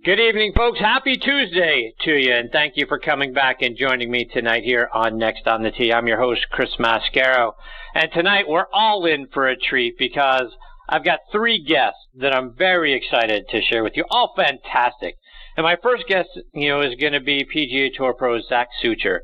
Good evening, folks. Happy Tuesday to you, and thank you for coming back and joining me tonight here on Next on the Tee. I'm your host, Chris Mascaro, and tonight we're all in for a treat because I've got three guests that I'm very excited to share with you, all fantastic. And my first guest, is going to be PGA Tour Pro Zack Sucher.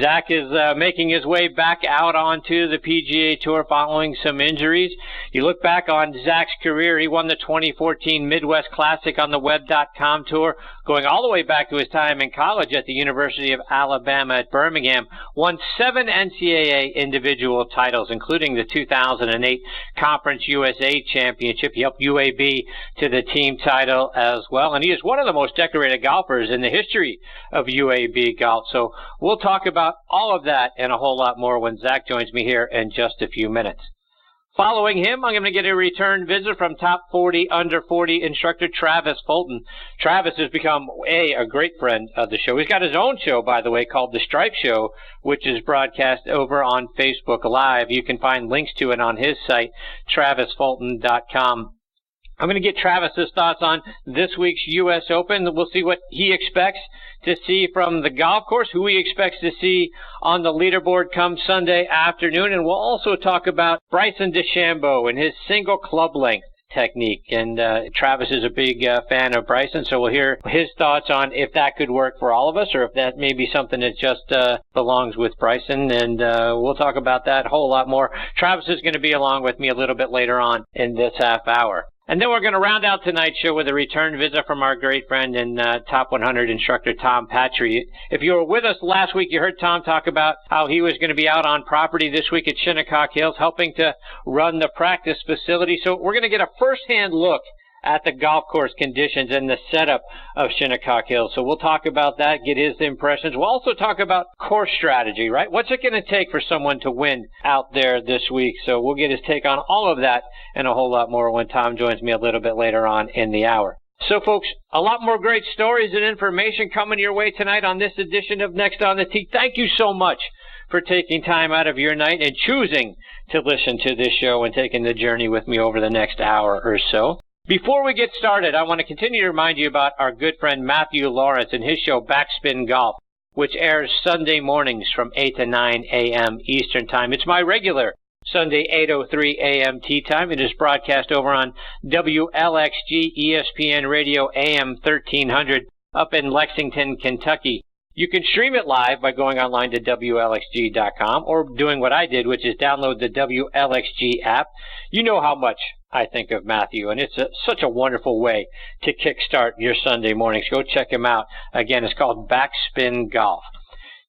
Zack is making his way back out onto the PGA Tour following some injuries. You look back on Zack's career, he won the 2014 Midwest Classic on the Web.com Tour, going all the way back to his time in college at the University of Alabama at Birmingham, won 7 NCAA individual titles, including the 2008 Conference USA Championship. He helped UAB to the team title as well, and he is one of the most decorated golfers in the history of UAB golf. So we'll talk about all of that and a whole lot more when Zack joins me here in just a few minutes. Following him, I'm going to get a return visit from top 40 under 40 instructor Travis Fulton. Travis has become a great friend of the show. He's got his own show, by the way, called The Stripe Show, which is broadcast over on Facebook Live. You can find links to it on his site, travisfulton.com. I'm going to get Travis's thoughts on this week's U.S. Open. We'll see what he expects to see from the golf course, who he expects to see on the leaderboard come Sunday afternoon. And we'll also talk about Bryson DeChambeau and his single club length technique. And Travis is a big fan of Bryson, so we'll hear his thoughts on if that could work for all of us or if that may be something that just belongs with Bryson. And we'll talk about that a whole lot more. Travis is going to be along with me a little bit later on in this half hour. And then we're going to round out tonight's show with a return visit from our great friend and top 100 instructor Tom Patri. If you were with us last week, you heard Tom talk about how he was going to be out on property this week at Shinnecock Hills, helping to run the practice facility. So we're going to get a first-hand look at the golf course conditions and the setup of Shinnecock Hills. So we'll talk about that, get his impressions. We'll also talk about course strategy, right? What's it going to take for someone to win out there this week? So we'll get his take on all of that and a whole lot more when Tom joins me a little bit later on in the hour. So, folks, a lot more great stories and information coming your way tonight on this edition of Next on the Tee. Thank you so much for taking time out of your night and choosing to listen to this show and taking the journey with me over the next hour or so. Before we get started, I want to continue to remind you about our good friend Matthew Lawrence and his show Backspin Golf, which airs Sunday mornings from 8 to 9 a.m. Eastern Time. It's my regular Sunday 8:03 a.m. tee time. It is broadcast over on WLXG ESPN Radio AM 1300 up in Lexington, Kentucky. You can stream it live by going online to WLXG.com or doing what I did, which is download the WLXG app. You know how much I think of Matthew, and it's such a wonderful way to kickstart your Sunday mornings. Go check him out. Again, it's called Backspin Golf.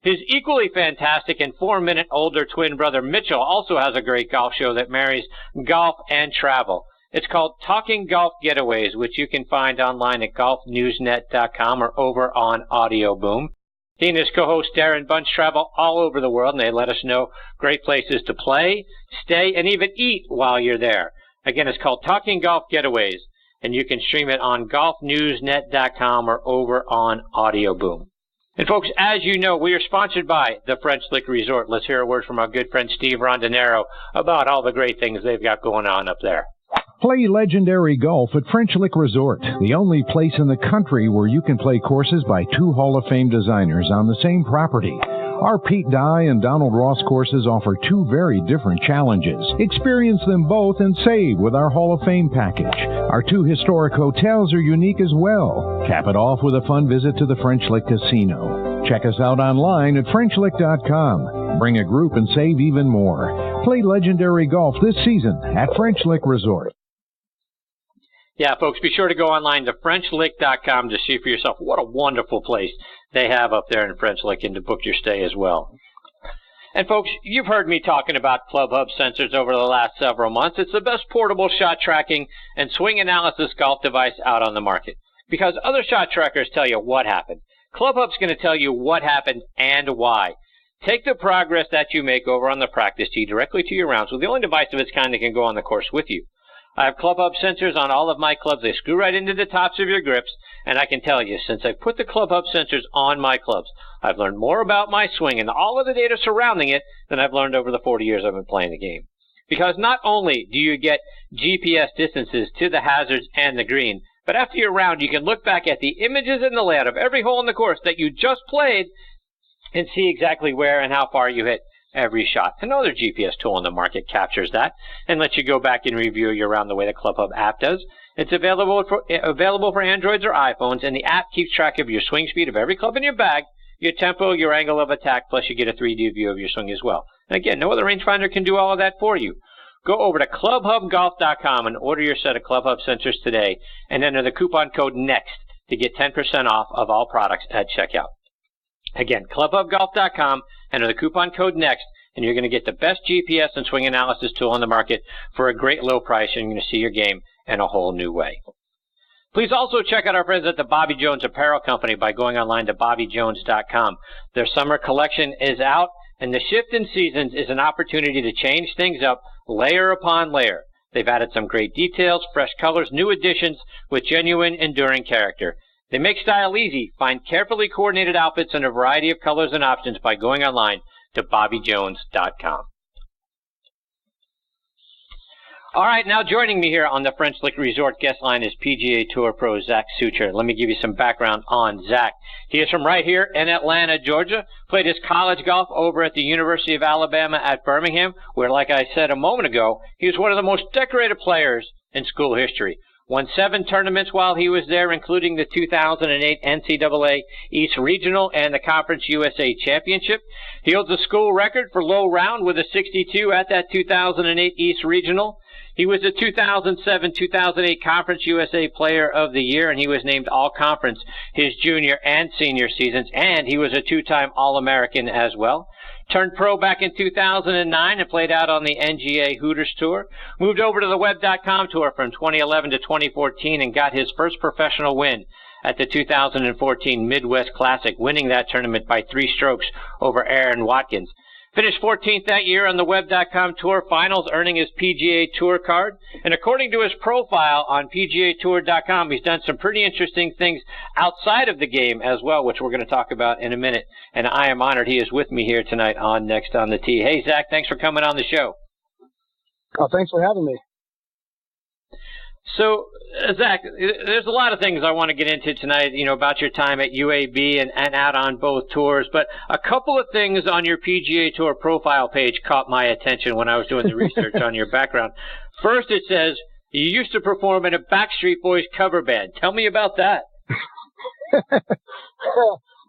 His equally fantastic and 4-minute older twin brother Mitchell also has a great golf show that marries golf and travel. It's called Talking Golf Getaways, which you can find online at golfnewsnet.com or over on Audio Boom. He and his co-host Darren Bunch travel all over the world, and they let us know great places to play, stay, and even eat while you're there. Again, it's called Talking Golf Getaways, and you can stream it on golfnewsnet.com or over on Audio Boom. And folks, as you know, we are sponsored by the French Lick Resort. Let's hear a word from our good friend Steve Rondinero about all the great things they've got going on up there. Play legendary golf at French Lick Resort, the only place in the country where you can play courses by 2 Hall of Fame designers on the same property. Our Pete Dye and Donald Ross courses offer 2 very different challenges. Experience them both and save with our Hall of Fame package. Our 2 historic hotels are unique as well. Cap it off with a fun visit to the French Lick Casino. Check us out online at FrenchLick.com. Bring a group and save even more. Play legendary golf this season at French Lick Resort. Yeah, folks, be sure to go online to FrenchLick.com to see for yourself what a wonderful place they have up there in French Lick and to book your stay as well. And, folks, you've heard me talking about Club Hub sensors over the last several months. It's the best portable shot tracking and swing analysis golf device out on the market because other shot trackers tell you what happened. Club Hub's going to tell you what happened and why. Take the progress that you make over on the practice tee directly to your rounds with the only device of its kind that can go on the course with you. I have Club Hub sensors on all of my clubs. They screw right into the tops of your grips, and I can tell you, since I've put the Club Hub sensors on my clubs, I've learned more about my swing and all of the data surrounding it than I've learned over the 40 years I've been playing the game. Because not only do you get GPS distances to the hazards and the green, But after your round, you can look back at the images and the layout of every hole in the course that you just played and see exactly where and how far you hit every shot. Another GPS tool in the market captures that and lets you go back and review your round the way the ClubHub app does. It's available for Androids or iPhones, and the app keeps track of your swing speed of every club in your bag, your tempo, your angle of attack, plus you get a 3D view of your swing as well. And again, no other rangefinder can do all of that for you. Go over to clubhubgolf.com and order your set of ClubHub sensors today and enter the coupon code NEXT to get 10% off of all products at checkout. Again, clubhubgolf.com, enter the coupon code NEXT, and you're going to get the best GPS and swing analysis tool on the market for a great low price, and you're going to see your game in a whole new way. Please also check out our friends at the Bobby Jones Apparel Company by going online to bobbyjones.com. Their summer collection is out, and the shift in seasons is an opportunity to change things up layer upon layer. They've added some great details, fresh colors, new additions with genuine, enduring character. They make style easy. Find carefully coordinated outfits in a variety of colors and options by going online to bobbyjones.com. All right, now joining me here on the French Lick Resort guest line is PGA Tour Pro Zack Sucher. Let me give you some background on Zack. He is from right here in Atlanta, Georgia. Played his college golf over at the University of Alabama at Birmingham, where, like I said a moment ago, he was one of the most decorated players in school history. Won 7 tournaments while he was there, including the 2008 NCAA East Regional and the Conference USA Championship. He holds a school record for low round with a 62 at that 2008 East Regional. He was the 2007-2008 Conference USA Player of the Year, and he was named All-Conference his junior and senior seasons, and he was a 2-time All-American as well. Turned pro back in 2009 and played out on the NGA Hooters Tour. Moved over to the Web.com Tour from 2011 to 2014 and got his first professional win at the 2014 Midwest Classic, winning that tournament by 3 strokes over Aaron Watkins. Finished 14th that year on the Web.com Tour Finals, earning his PGA Tour card. And according to his profile on PGAtour.com, he's done some pretty interesting things outside of the game as well, which we're going to talk about in a minute. And I am honored he is with me here tonight on Next on the Tee. Hey, Zack, thanks for coming on the show. Oh, thanks for having me. So, Zack, there's a lot of things I want to get into tonight, about your time at UAB and out on both tours, but a couple of things on your PGA Tour profile page caught my attention when I was doing the research on your background. First, it says, you used to perform in a Backstreet Boys cover band. Tell me about that.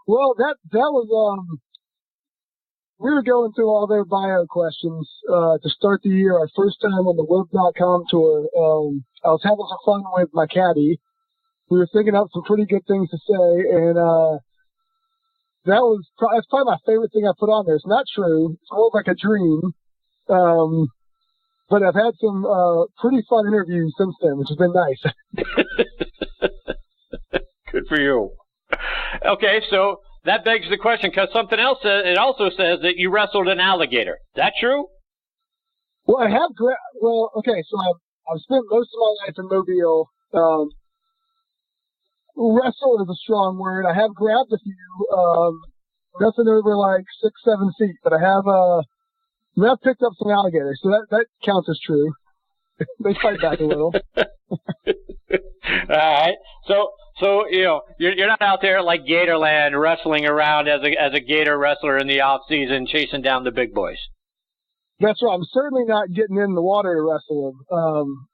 Well, that was, we were going through all their bio questions to start the year, our first time on the Web.com Tour. I was having some fun with my caddy. We were thinking up some pretty good things to say, and that's probably my favorite thing I put on there. It's not true. It's more like a dream. But I've had some pretty fun interviews since then, which has been nice. Good for you. Okay, so that begs the question, because something else, it also says that you wrestled an alligator. Is that true? Well, okay, so I've spent most of my life in Mobile. Wrestle is a strong word. I have grabbed a few, nothing over like 6-7 feet, but I've picked up some alligators, so that counts as true. They fight back a little. All right. So you're not out there like Gatorland wrestling around as a gator wrestler in the off season chasing down the big boys. That's right. I'm certainly not getting in the water to wrestle them.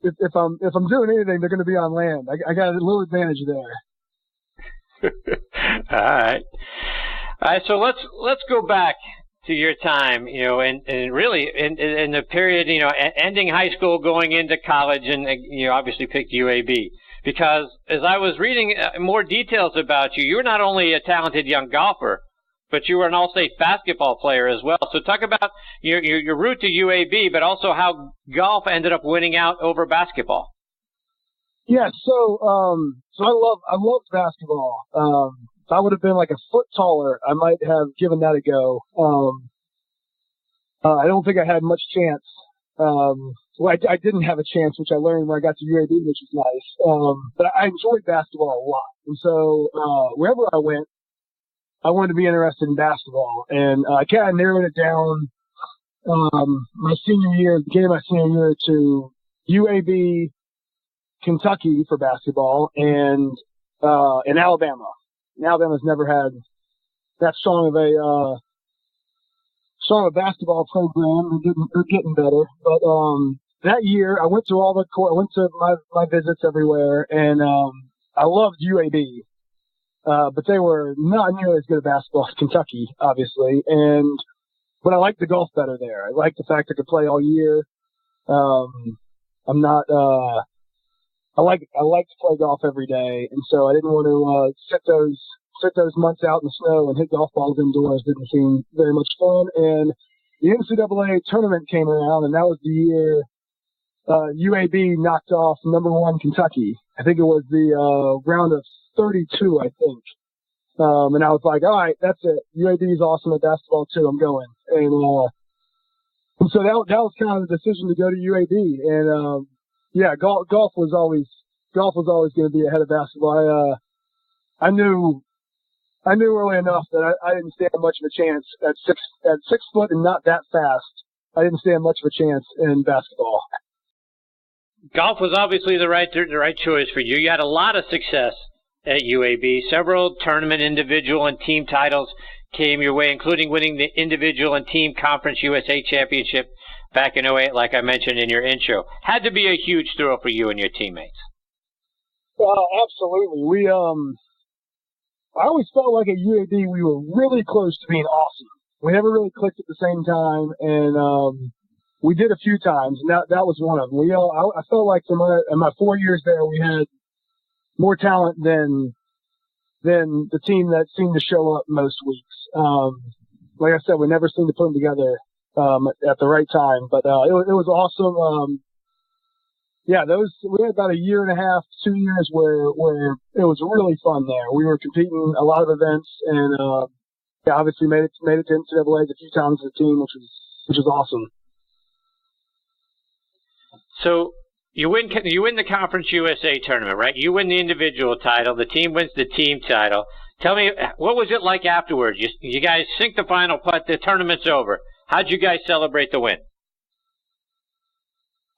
If I'm doing anything, they're going to be on land. I got a little advantage there. All right. So let's go back to your time, and really in the period, ending high school, going into college, and obviously picked UAB. Because as I was reading more details about you, you were not only a talented young golfer, but you were an all-state basketball player as well. So talk about your route to UAB, but also how golf ended up winning out over basketball. Yeah, so I love basketball. If I would have been like a foot taller, I might have given that a go. I don't think I had much chance. Well, I didn't have a chance, which I learned when I got to UAB, which was nice. But I enjoyed basketball a lot. And so wherever I went, I wanted to be interested in basketball. And I kind of narrowed it down my senior year, beginning of my senior year, to UAB, Kentucky for basketball, and Alabama. And Alabama's never had that strong of a basketball program. They're getting better. But that year, I went to my visits everywhere, and I loved UAB. But they were not nearly as good at basketball as Kentucky, obviously. But I liked the golf better there. I liked the fact I could play all year. I like to play golf every day, and so I didn't want to sit those months out in the snow and hit golf balls indoors. Didn't seem very much fun. And the NCAA tournament came around, and that was the year UAB knocked off #1 Kentucky. I think it was the round of 32, I think. And I was like, all right, that's it. UAB is awesome at basketball too. I'm going. And so that was kind of the decision to go to UAB. And golf was always going to be ahead of basketball. I knew early enough that I didn't stand much of a chance at 6 foot and not that fast. I didn't stand much of a chance in basketball. Golf was obviously the right choice for you. You had a lot of success at UAB. Several tournament, individual, and team titles came your way, including winning the individual and team Conference USA Championship back in '08, like I mentioned in your intro. Had to be a huge thrill for you and your teammates. Absolutely. I always felt like at UAB we were really close to being awesome. We never really clicked at the same time, and we did a few times, and that was one of them. I felt like in my 4 years there, we had more talent than the team that seemed to show up most weeks. Like I said, we never seemed to put them together at the right time, but it was awesome. We had about a year and a half, 2 years where it was really fun there. We were competing a lot of events, and obviously made it to NCAA's a few times as a team, which was awesome. So you win the Conference USA tournament, right? You win the individual title. The team wins the team title. Tell me, what was it like afterwards? You guys sink the final putt. The tournament's over. How'd you guys celebrate the win?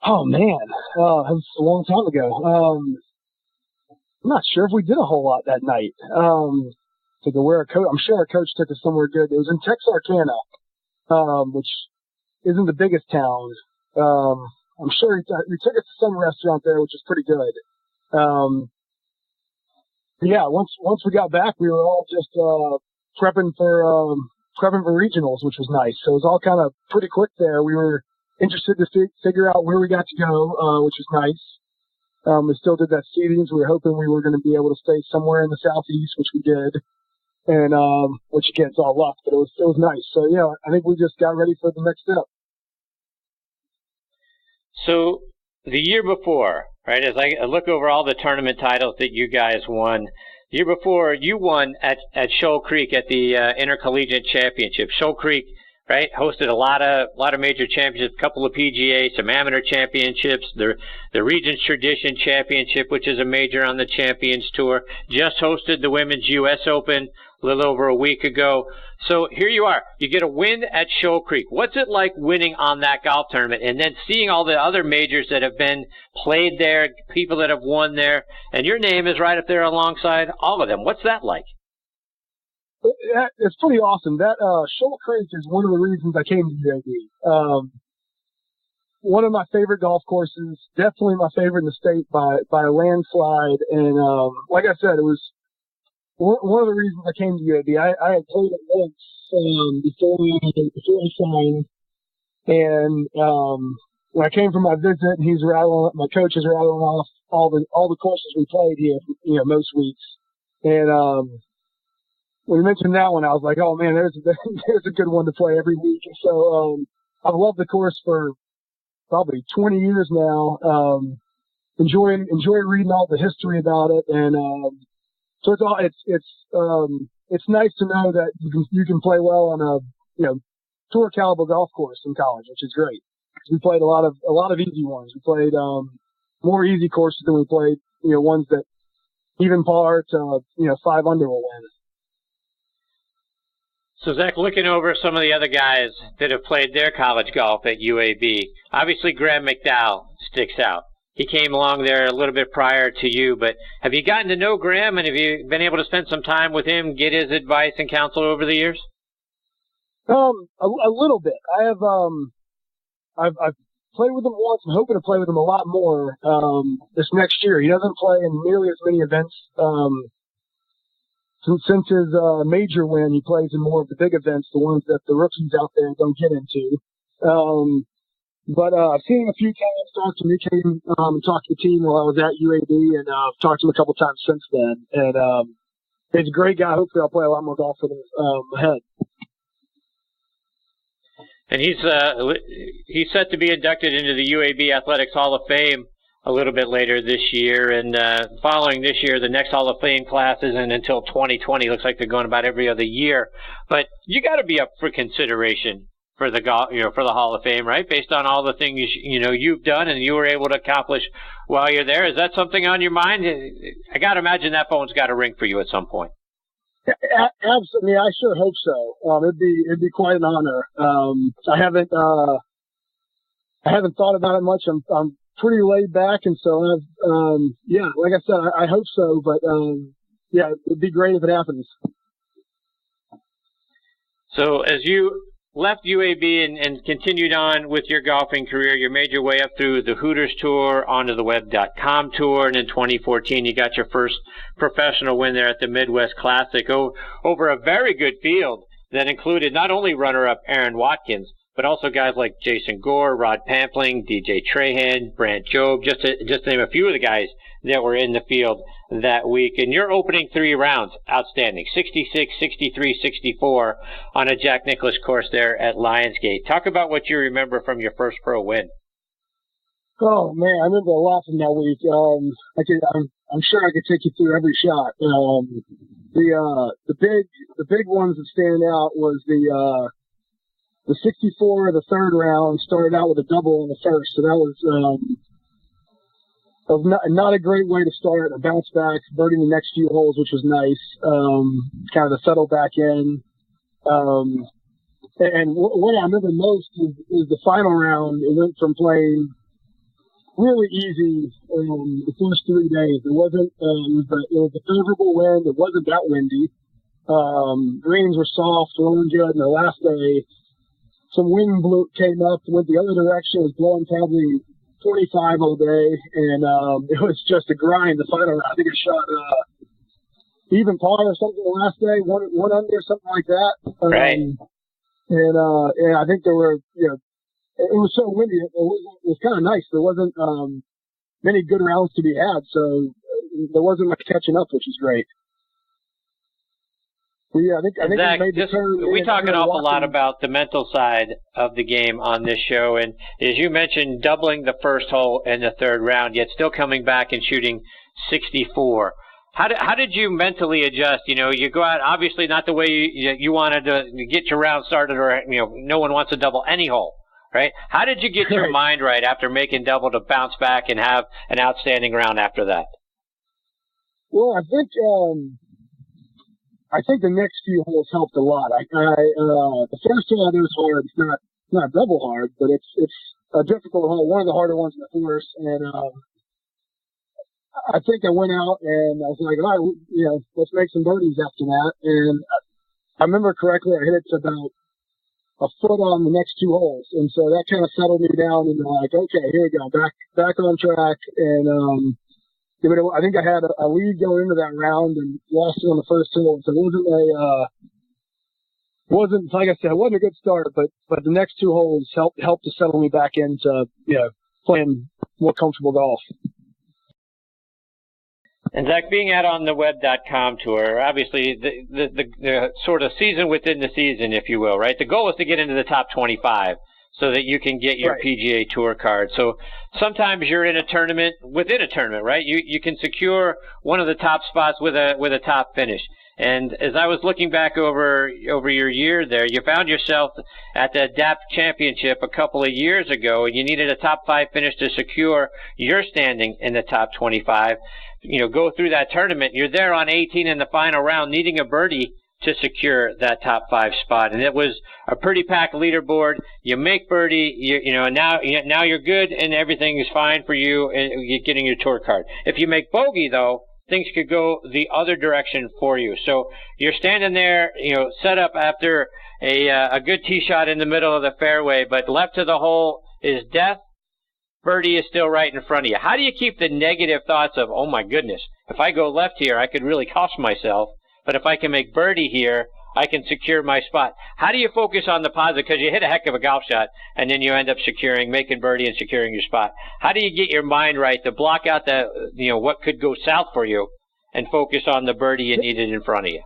Oh man, that was a long time ago. I'm not sure if we did a whole lot that night. I'm sure our coach took us somewhere good. It was in Texarkana, which isn't the biggest town. I'm sure he took us to some restaurant there, which is pretty good. Once we got back, we were all just prepping for regionals, which was nice. So it was all kind of pretty quick there. We were interested to figure out where we got to go, which was nice. We still did that seedings. We were hoping we were going to be able to stay somewhere in the southeast, which we did, and which again is all luck, but it was nice. So I think we just got ready for the next step. So the year before, right, as I look over all the tournament titles that you guys won, the year before you won at Shoal Creek at the Intercollegiate Championship. Shoal Creek, right, hosted a lot of major championships, a couple of PGA, some amateur championships, the Regents Tradition Championship, which is a major on the Champions Tour, just hosted the Women's U.S. Open a little over a week ago. So here you are. You get a win at Shoal Creek. What's it like winning on that golf tournament and then seeing all the other majors that have been played there, people that have won there, and your name is right up there alongside all of them? What's that like? It's pretty awesome. That Shoal Creek is one of the reasons I came to UAB. One of my favorite golf courses, definitely my favorite in the state by a landslide. And like I said, it was one of the reasons I came to UAB. I had played it once before I signed, and when I came for my visit, my coach is rattling off all the courses we played here, most weeks, and when you mentioned that one, I was like, oh man, there's a good one to play every week. So I've loved the course for probably 20 years now. Enjoy reading all the history about it, and so it's nice to know that you can play well on a tour caliber golf course in college, which is great. We played a lot of easy ones. We played more easy courses than we played ones that even par to 5 under will win. So, Zach, looking over some of the other guys that have played their college golf at UAB, obviously Graham McDowell sticks out. he came along there a little bit prior to you. But have you gotten to know Graham, and have you been able to spend some time with him, get his advice and counsel over the years? A little bit. I've played with him once. I'm hoping to play with him a lot more this next year. He doesn't play in nearly as many events. Since his major win, he plays in more of the big events, the ones that the rookies out there don't get into. But I've seen him a few times. Talked to him. He came and talked to the team while I was at UAB, and I've talked to him a couple times since then. And he's a great guy. Hopefully, I'll play a lot more golf with him ahead. And he's set to be inducted into the UAB Athletics Hall of Fame a little bit later this year. And following this year, the next Hall of Fame class isn't until 2020. Looks like they're going about every other year. But you got to be up for consideration for the for the Hall of Fame, right? Based on all the things you've done and you were able to accomplish while you're there. Is that something on your mind? I got to imagine that phone's got to ring for you at some point. Absolutely, I sure hope so. It'd be quite an honor. I haven't thought about it much. I'm pretty laid back, and so like I said, I hope so. But it'd be great if it happens. So as you left UAB and continued on with your golfing career, you made your way up through the Hooters Tour, onto the Web.com Tour, and in 2014 you got your first professional win there at the Midwest Classic over a very good field that included not only runner-up Aaron Watkins, but also guys like Jason Gore, Rod Pampling, DJ Trahan, Brant Jobe, just to name a few of the guys that were in the field that week. And your opening 3 rounds, outstanding, 66, 63, 64 on a Jack Nicklaus course there at Lionsgate. Talk about what you remember from your first pro win. Oh man, I remember a lot from that week. I'm sure I could take you through every shot. The big ones that stand out was the 64 of the third round. Started out with a double in the first, so that was not a great way to start. A bounce back, birding the next few holes, which was nice. Kind of to settle back in. And what I remember most is the final round. It went from playing really easy the first 3 days. It wasn't. It was a favorable wind. It wasn't that windy. Greens were soft, rolling good. And the last day, some wind came up, went the other direction. It was blowing probably 25 all day, and it was just a grind. The final round, I think I shot even par or something the last day, one under, something like that. Right. And I think there were, it was so windy. It was kind of nice. There wasn't many good rounds to be had, so there wasn't much catching up, which is great. I think Zach, we made the turn. We talk an awful lot about the mental side of the game on this show, and as you mentioned, doubling the first hole in the third round, yet still coming back and shooting 64. How did you mentally adjust? You go out, obviously not the way you wanted to get your round started, or no one wants to double any hole, right? How did you get your mind right after making double to bounce back and have an outstanding round after that? Well, I think the next few holes helped a lot. The first hole was hard. It's not double hard, but it's a difficult hole, one of the harder ones in the course. And I think I went out and I was like, all right, let's make some birdies after that. And I remember correctly, I hit it to about a foot on the next 2 holes, and so that kind of settled me down. And like, okay, here we go, back on track. And I think I had a lead going into that round and lost it on the first hole. So it wasn't like I said, it wasn't a good start, but the next 2 holes helped to settle me back into playing more comfortable golf. And Zach, being out on the Web.com Tour, obviously the sort of season within the season, if you will, right? The goal is to get into the top 25. So that you can get your right. PGA Tour card. So sometimes you're in a tournament within a tournament, right? You can secure one of the top spots with a top finish. And as I was looking back over your year there, you found yourself at the DAP Championship a couple of years ago, and you needed a top 5 finish to secure your standing in the top 25. Go through that tournament. You're there on 18 in the final round, needing a birdie to secure that top 5 spot. And it was a pretty packed leaderboard. You make birdie, now you're good and everything is fine for you and you're getting your tour card. If you make bogey, though, things could go the other direction for you. So you're standing there, set up after a good tee shot in the middle of the fairway, but left to the hole is death. Birdie is still right in front of you. How do you keep the negative thoughts of, oh my goodness, if I go left here, I could really cost myself, but if I can make birdie here, I can secure my spot. How do you focus on the positive? Because you hit a heck of a golf shot, and then you end up making birdie and securing your spot. How do you get your mind right to block out what could go south for you and focus on the birdie you needed in front of you?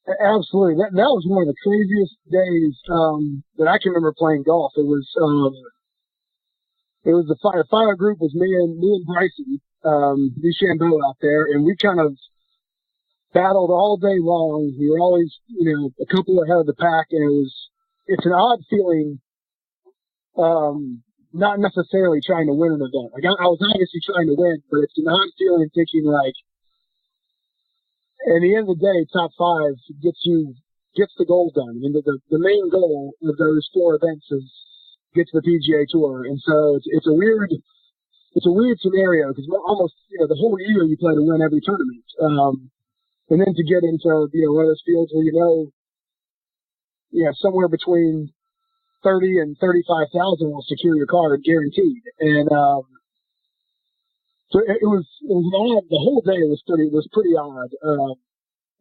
Absolutely. That was one of the craziest days that I can remember playing golf. It was the final group was me and Bryson DeChambeau out there, and we kind of battled all day long. We were always, a couple ahead of the pack, and it's an odd feeling, not necessarily trying to win an event. Like I was obviously trying to win, but it's an odd feeling thinking like, at the end of the day, top 5 gets the goal done. I mean, the main goal of those 4 events is get to the PGA Tour, and so it's a weird scenario because almost the whole year you play to win every tournament. And then to get into, one of those fields where somewhere between 30 and 35,000 will secure your card guaranteed. And, so it was odd. The whole day was pretty odd.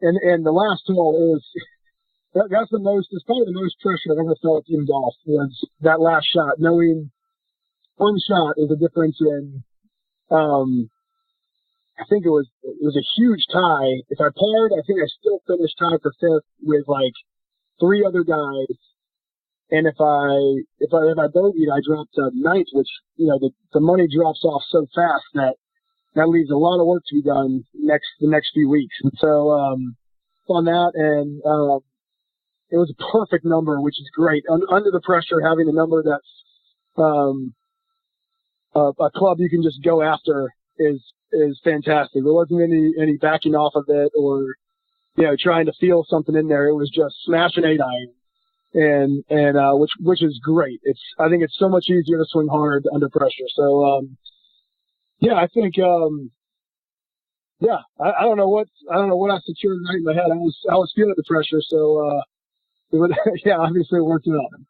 And the last hole that's probably the most pressure I've ever felt in golf was that last shot, knowing one shot is a difference in, I think it was a huge tie. If I parred, I think I still finished tied for 5th with like 3 other guys. And if I bogeyed, I dropped to 9th, which, the money drops off so fast that leaves a lot of work to be done the next few weeks. And so, on that, and, it was a perfect number, which is great. Under the pressure, having a number that's, a club you can just go after is fantastic. There wasn't any backing off of it or, trying to feel something in there. It was just smash an 8-iron and which is great. I think it's so much easier to swing hard under pressure. So, I think, I don't know what I secured right in my head. I was feeling the pressure. So, obviously it worked out.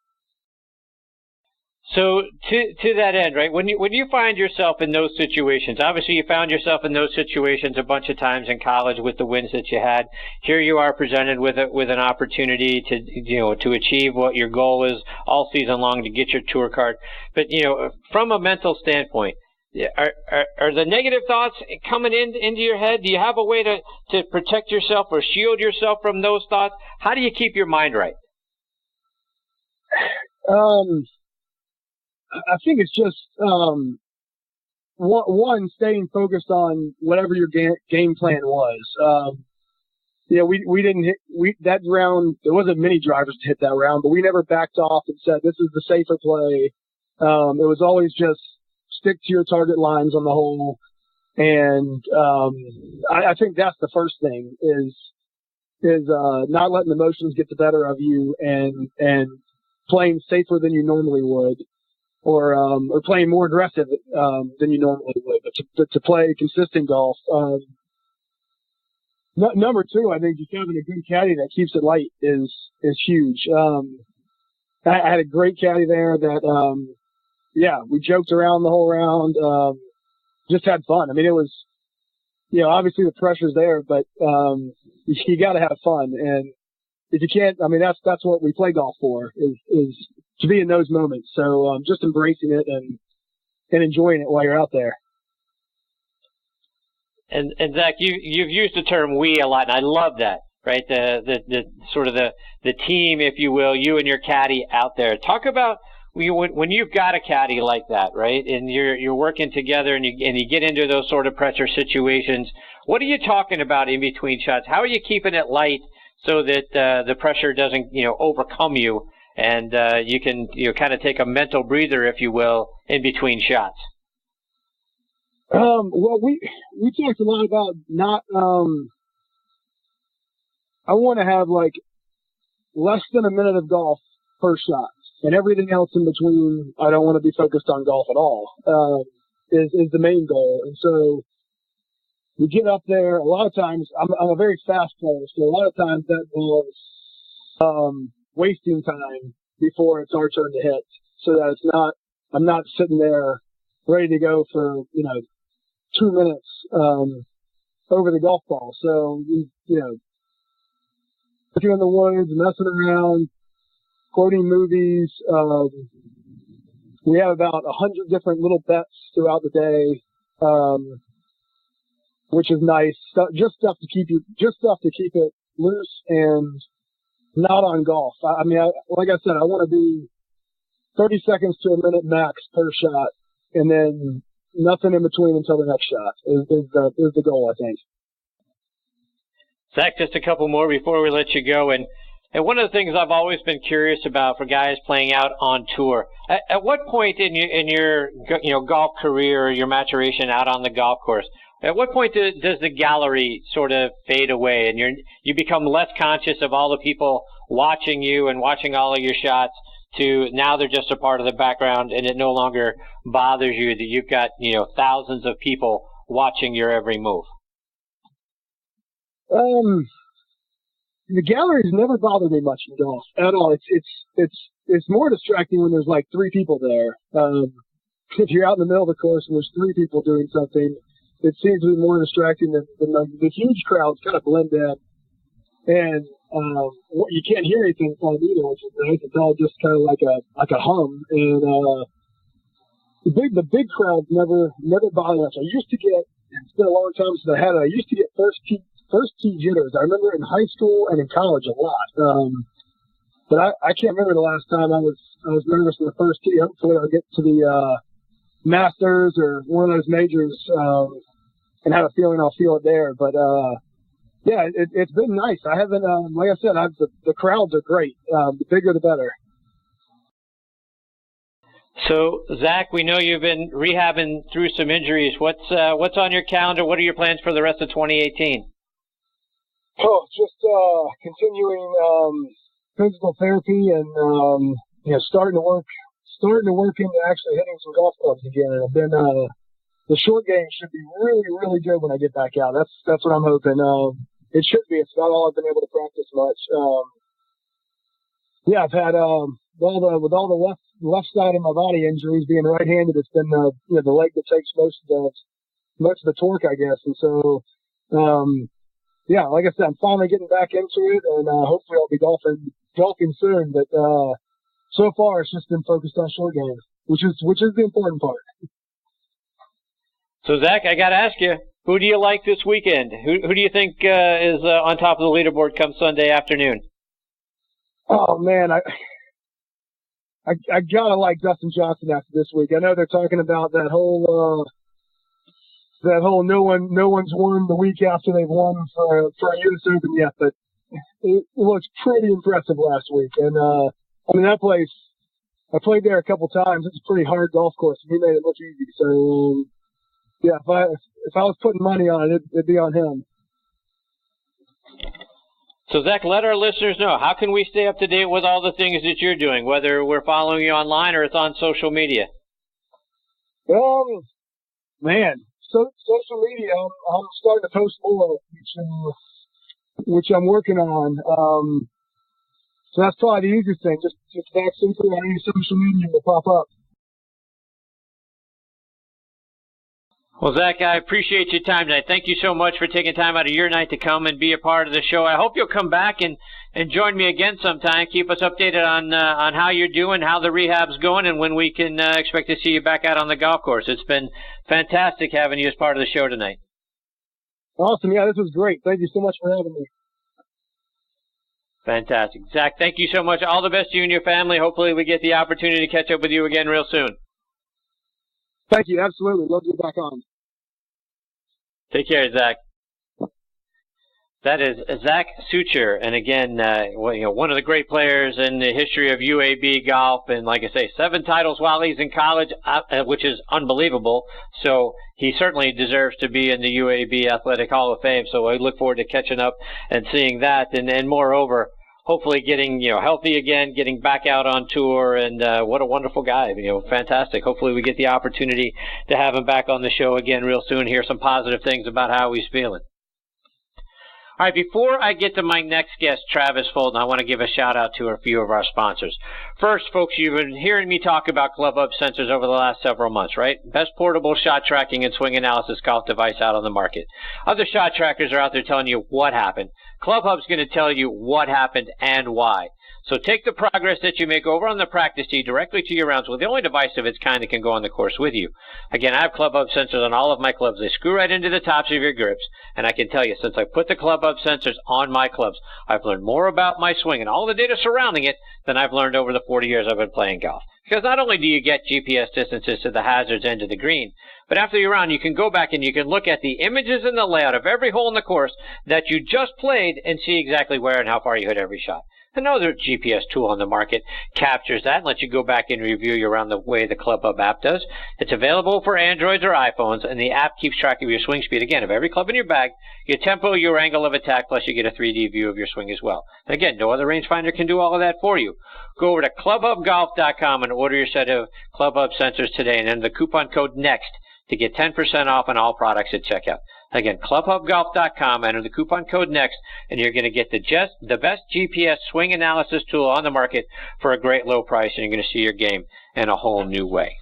So to that end, right, when you find yourself in those situations, obviously you found yourself in those situations a bunch of times in college with the wins that you had. Here you are presented with an opportunity to achieve what your goal is all season long, to get your tour card. But from a mental standpoint, are the negative thoughts coming into your head? Do you have a way to protect yourself or shield yourself from those thoughts? How do you keep your mind right? I think it's just one staying focused on whatever your game plan was. We didn't hit that round. There wasn't many drivers to hit that round, but we never backed off and said this is the safer play. It was always just stick to your target lines on the hole, and I think that's the first thing is not letting emotions get the better of you and playing safer than you normally would. Or playing more aggressive than you normally would, but to play consistent golf. Number 2, I think just having a good caddy that keeps it light is huge. I had a great caddy there that we joked around the whole round, just had fun. I mean, it was obviously the pressure's there, but you got to have fun, and if you can't, I mean that's what we play golf for is to be in those moments. So just embracing it and enjoying it while you're out there. And Zach, you've used the term "we" a lot, and I love that. Right, the sort of the team, if you will, you and your caddy out there. Talk about when you've got a caddy like that, right, and you're working together, and you get into those sort of pressure situations. What are you talking about in between shots? How are you keeping it light so that the pressure doesn't overcome you? And you can kind of take a mental breather, if you will, in between shots. Well, we talked a lot about not. I want to have like less than a minute of golf per shot, and everything else in between. I don't want to be focused on golf at all. Is the main goal, and so we get up there. A lot of times, I'm a very fast player, so a lot of times that involves wasting time before it's our turn to hit, so that I'm not sitting there ready to go for 2 minutes over the golf ball. So looking in the woods, messing around, quoting movies. We have about 100 different little bets throughout the day. Which is nice. Just stuff to keep it loose and not on golf. I mean, like I said, I want to be 30 seconds to a minute max per shot, and then nothing in between until the next shot is the goal, I think. Zach, just a couple more before we let you go. And one of the things I've always been curious about for guys playing out on tour, at what point in your golf career or your maturation out on the golf course, at what point does the gallery sort of fade away and you become less conscious of all the people watching you and watching all of your shots to now they're just a part of the background and it no longer bothers you that you've got, thousands of people watching your every move? The galleries never bothered me much in golf at all. It's more distracting when there's like 3 people there. If you're out in the middle of the course and there's 3 people doing something, it seems to be more distracting than the huge crowds kind of blend in. And you can't hear anything from them either, which is nice. It's all just kind of like a hum. And the big crowds never bother us. I used to get, it's been a long time since I had it, I used to get first tee jitters. I remember in high school and in college a lot. But I can't remember the last time I was nervous in the first tee. Hopefully I'll get to the Masters or one of those majors and have a feeling I'll feel it there. But yeah, it's been nice. I haven't, like I said, the crowds are great. The bigger the better. So, Zach, we know you've been rehabbing through some injuries. What's on your calendar? What are your plans for the rest of 2018? Oh, just continuing physical therapy and starting to work into actually hitting some golf clubs again. And then the short game should be really, really good when I get back out. That's what I'm hoping. It should be. It's not all I've been able to practice much. Yeah, I've had with all the left side of my body injuries, being right-handed, it's been the leg that takes most of the torque, I guess. And so, yeah, like I said, I'm finally getting back into it, and hopefully I'll be golfing soon. But so far, it's just been focused on short game, which is the important part. So, Zach, I got to ask you, who do you like this weekend? Who do you think is on top of the leaderboard come Sunday afternoon? Oh man, I gotta like Dustin Johnson after this week. I know they're talking about that whole no one's won the week after they've won for a U.S. Open yet, but it looks pretty impressive last week. And I mean, that place, I played there a couple times. It's a pretty hard golf course, and he made it look easy. So yeah, if I was putting money on it, it'd be on him. So, Zach, let our listeners know, how can we stay up to date with all the things that you're doing, whether we're following you online or it's on social media? Man, social media, I'm starting to post more, which I'm working on. So that's probably the easiest thing. Just Zack Sucher on any social media will pop up. Well, Zach, I appreciate your time tonight. Thank you so much for taking time out of your night to come and be a part of the show. I hope you'll come back and join me again sometime. Keep us updated on how you're doing, how the rehab's going, and when we can expect to see you back out on the golf course. It's been fantastic having you as part of the show tonight. Awesome. Yeah, this was great. Thank you so much for having me. Fantastic. Zach, thank you so much. All the best to you and your family. Hopefully we get the opportunity to catch up with you again real soon. Thank you. Absolutely. Love to be back on. Take care, Zach. That is Zack Sucher, and again, one of the great players in the history of UAB golf, and like I say, 7 titles while he's in college, which is unbelievable. So he certainly deserves to be in the UAB Athletic Hall of Fame. So I look forward to catching up and seeing that, and moreover, hopefully getting healthy again, getting back out on tour, and what a wonderful guy, fantastic. Hopefully we get the opportunity to have him back on the show again real soon. Hear some positive things about how he's feeling. All right, before I get to my next guest, Travis Fulton, I want to give a shout-out to a few of our sponsors. First, folks, you've been hearing me talk about Club Hub sensors over the last several months, right? Best portable shot tracking and swing analysis golf device out on the market. Other shot trackers are out there telling you what happened. Club Hub's going to tell you what happened and why. So take the progress that you make over on the practice tee directly to your rounds with the only device of its kind that can go on the course with you. Again, I have Club Hub sensors on all of my clubs. They screw right into the tops of your grips. And I can tell you, since I put the Club Hub sensors on my clubs, I've learned more about my swing and all the data surrounding it than I've learned over the 40 years I've been playing golf. Because not only do you get GPS distances to the hazards and to the green, but after your round, you can go back and you can look at the images and the layout of every hole in the course that you just played and see exactly where and how far you hit every shot. Another GPS tool on the market captures that and lets you go back and review your round the way the Club Hub app does. It's available for Androids or iPhones, and the app keeps track of your swing speed, again, of every club in your bag, your tempo, your angle of attack, plus you get a 3D view of your swing as well. And again, no other rangefinder can do all of that for you. Go over to clubhubgolf.com and order your set of Club Hub sensors today and enter the coupon code NEXT to get 10% off on all products at checkout. Again, clubhubgolf.com, enter the coupon code NEXT, and you're going to get the best GPS swing analysis tool on the market for a great low price, and you're going to see your game in a whole new way.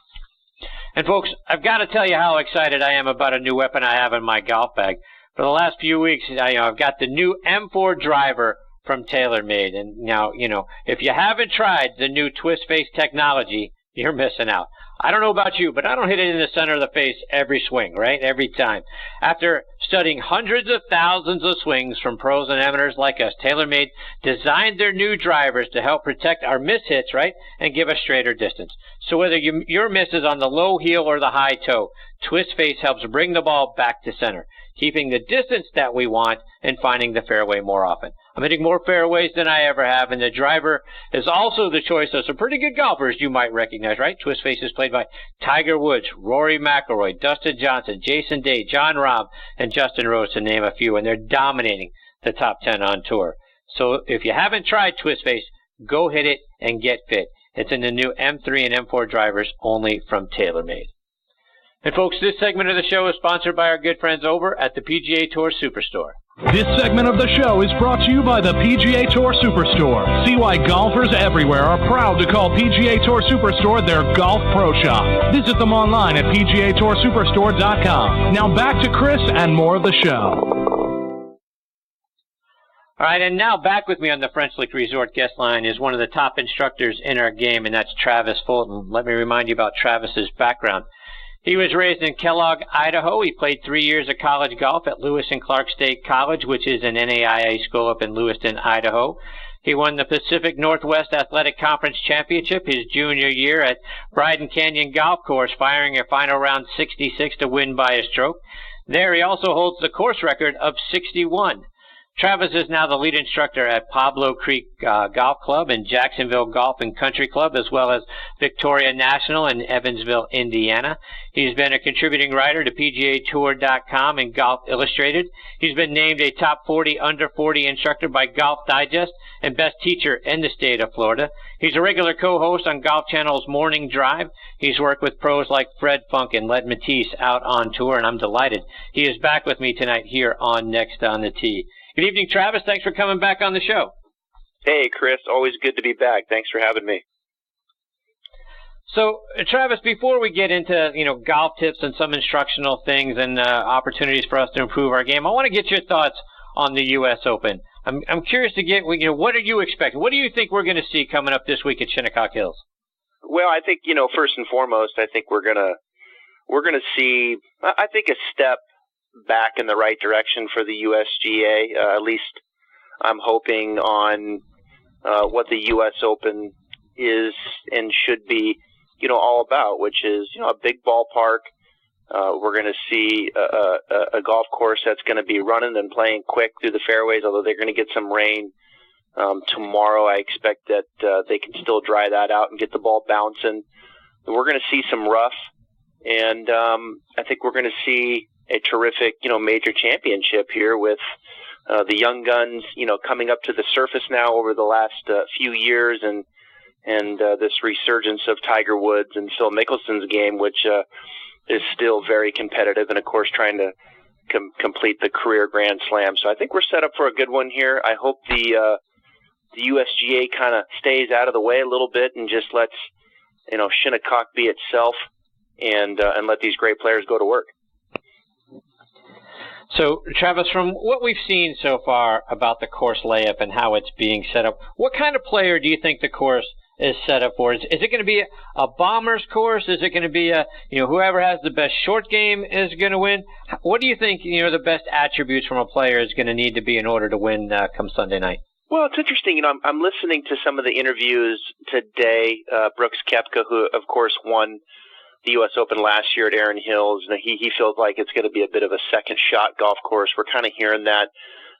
And folks, I've got to tell you how excited I am about a new weapon I have in my golf bag. For the last few weeks, I've got the new M4 driver from TaylorMade. And now, if you haven't tried the new twist face technology, you're missing out. I don't know about you, but I don't hit it in the center of the face every swing, right? Every time. After studying hundreds of thousands of swings from pros and amateurs like us, TaylorMade designed their new drivers to help protect our miss hits, right, and give us straighter distance. So whether your miss is on the low heel or the high toe, Twist Face helps bring the ball back to center, keeping the distance that we want and finding the fairway more often. I'm hitting more fairways than I ever have, and the driver is also the choice of some pretty good golfers you might recognize, right? Twist Face is played by Tiger Woods, Rory McIlroy, Dustin Johnson, Jason Day, John Rahm, and Justin Rose, to name a few, and they're dominating the top 10 on tour. So if you haven't tried Twist Face, go hit it and get fit. It's in the new M3 and M4 drivers only from TaylorMade. And folks, this segment of the show is sponsored by our good friends over at the PGA Tour Superstore. This segment of the show is brought to you by the PGA Tour Superstore. See why golfers everywhere are proud to call PGA Tour Superstore their golf pro shop. Visit them online at PGATourSuperstore.com. Now back to Chris and more of the show. All right, and now back with me on the French Lick Resort guest line is one of the top instructors in our game, and that's Travis Fulton. Let me remind you about Travis's background. He was raised in Kellogg, Idaho. He played 3 years of college golf at Lewis and Clark State College, which is an NAIA school up in Lewiston, Idaho. He won the Pacific Northwest Athletic Conference Championship his junior year at Bryden Canyon Golf Course, firing a final round 66 to win by a stroke. There he also holds the course record of 61. Travis is now the lead instructor at Pablo Creek Golf Club and Jacksonville Golf and Country Club, as well as Victoria National in Evansville, Indiana. He's been a contributing writer to PGAtour.com and Golf Illustrated. He's been named a top 40 under 40 instructor by Golf Digest and best teacher in the state of Florida. He's a regular co-host on Golf Channel's Morning Drive. He's worked with pros like Fred Funk and Led Matisse out on tour, and I'm delighted he is back with me tonight here on Next on the Tee. Good evening, Travis. Thanks for coming back on the show. Hey, Chris. Always good to be back. Thanks for having me. So, Travis, before we get into golf tips and some instructional things and opportunities for us to improve our game, I want to get your thoughts on the U.S. Open. I'm curious to get what are you expecting? What do you think we're going to see coming up this week at Shinnecock Hills? Well, I think first and foremost, I think we're gonna see a step back in the right direction for the USGA. At least I'm hoping on what the U.S. Open is and should be, all about, which is, a big ballpark, We're going to see a golf course that's going to be running and playing quick through the fairways, although they're going to get some rain tomorrow. I expect that they can still dry that out and get the ball bouncing. We're going to see some rough, and I think we're going to see a terrific, major championship here with the young guns, coming up to the surface now over the last few years, and this resurgence of Tiger Woods and Phil Mickelson's game, which is still very competitive, and of course trying to complete the career Grand Slam. So I think we're set up for a good one here. I hope the USGA kind of stays out of the way a little bit and just lets Shinnecock be itself, and let these great players go to work. So, Travis, from what we've seen so far about the course layup and how it's being set up, what kind of player do you think the course is set up for? Is it going to be a bomber's course? Is it going to be whoever has the best short game is going to win? What do you think, the best attributes from a player is going to need to be in order to win come Sunday night? Well, it's interesting. I'm listening to some of the interviews today. Brooks Koepka, who, of course, won the U.S. Open last year at Erin Hills, and he feels like it's going to be a bit of a second shot golf course. We're kind of hearing that.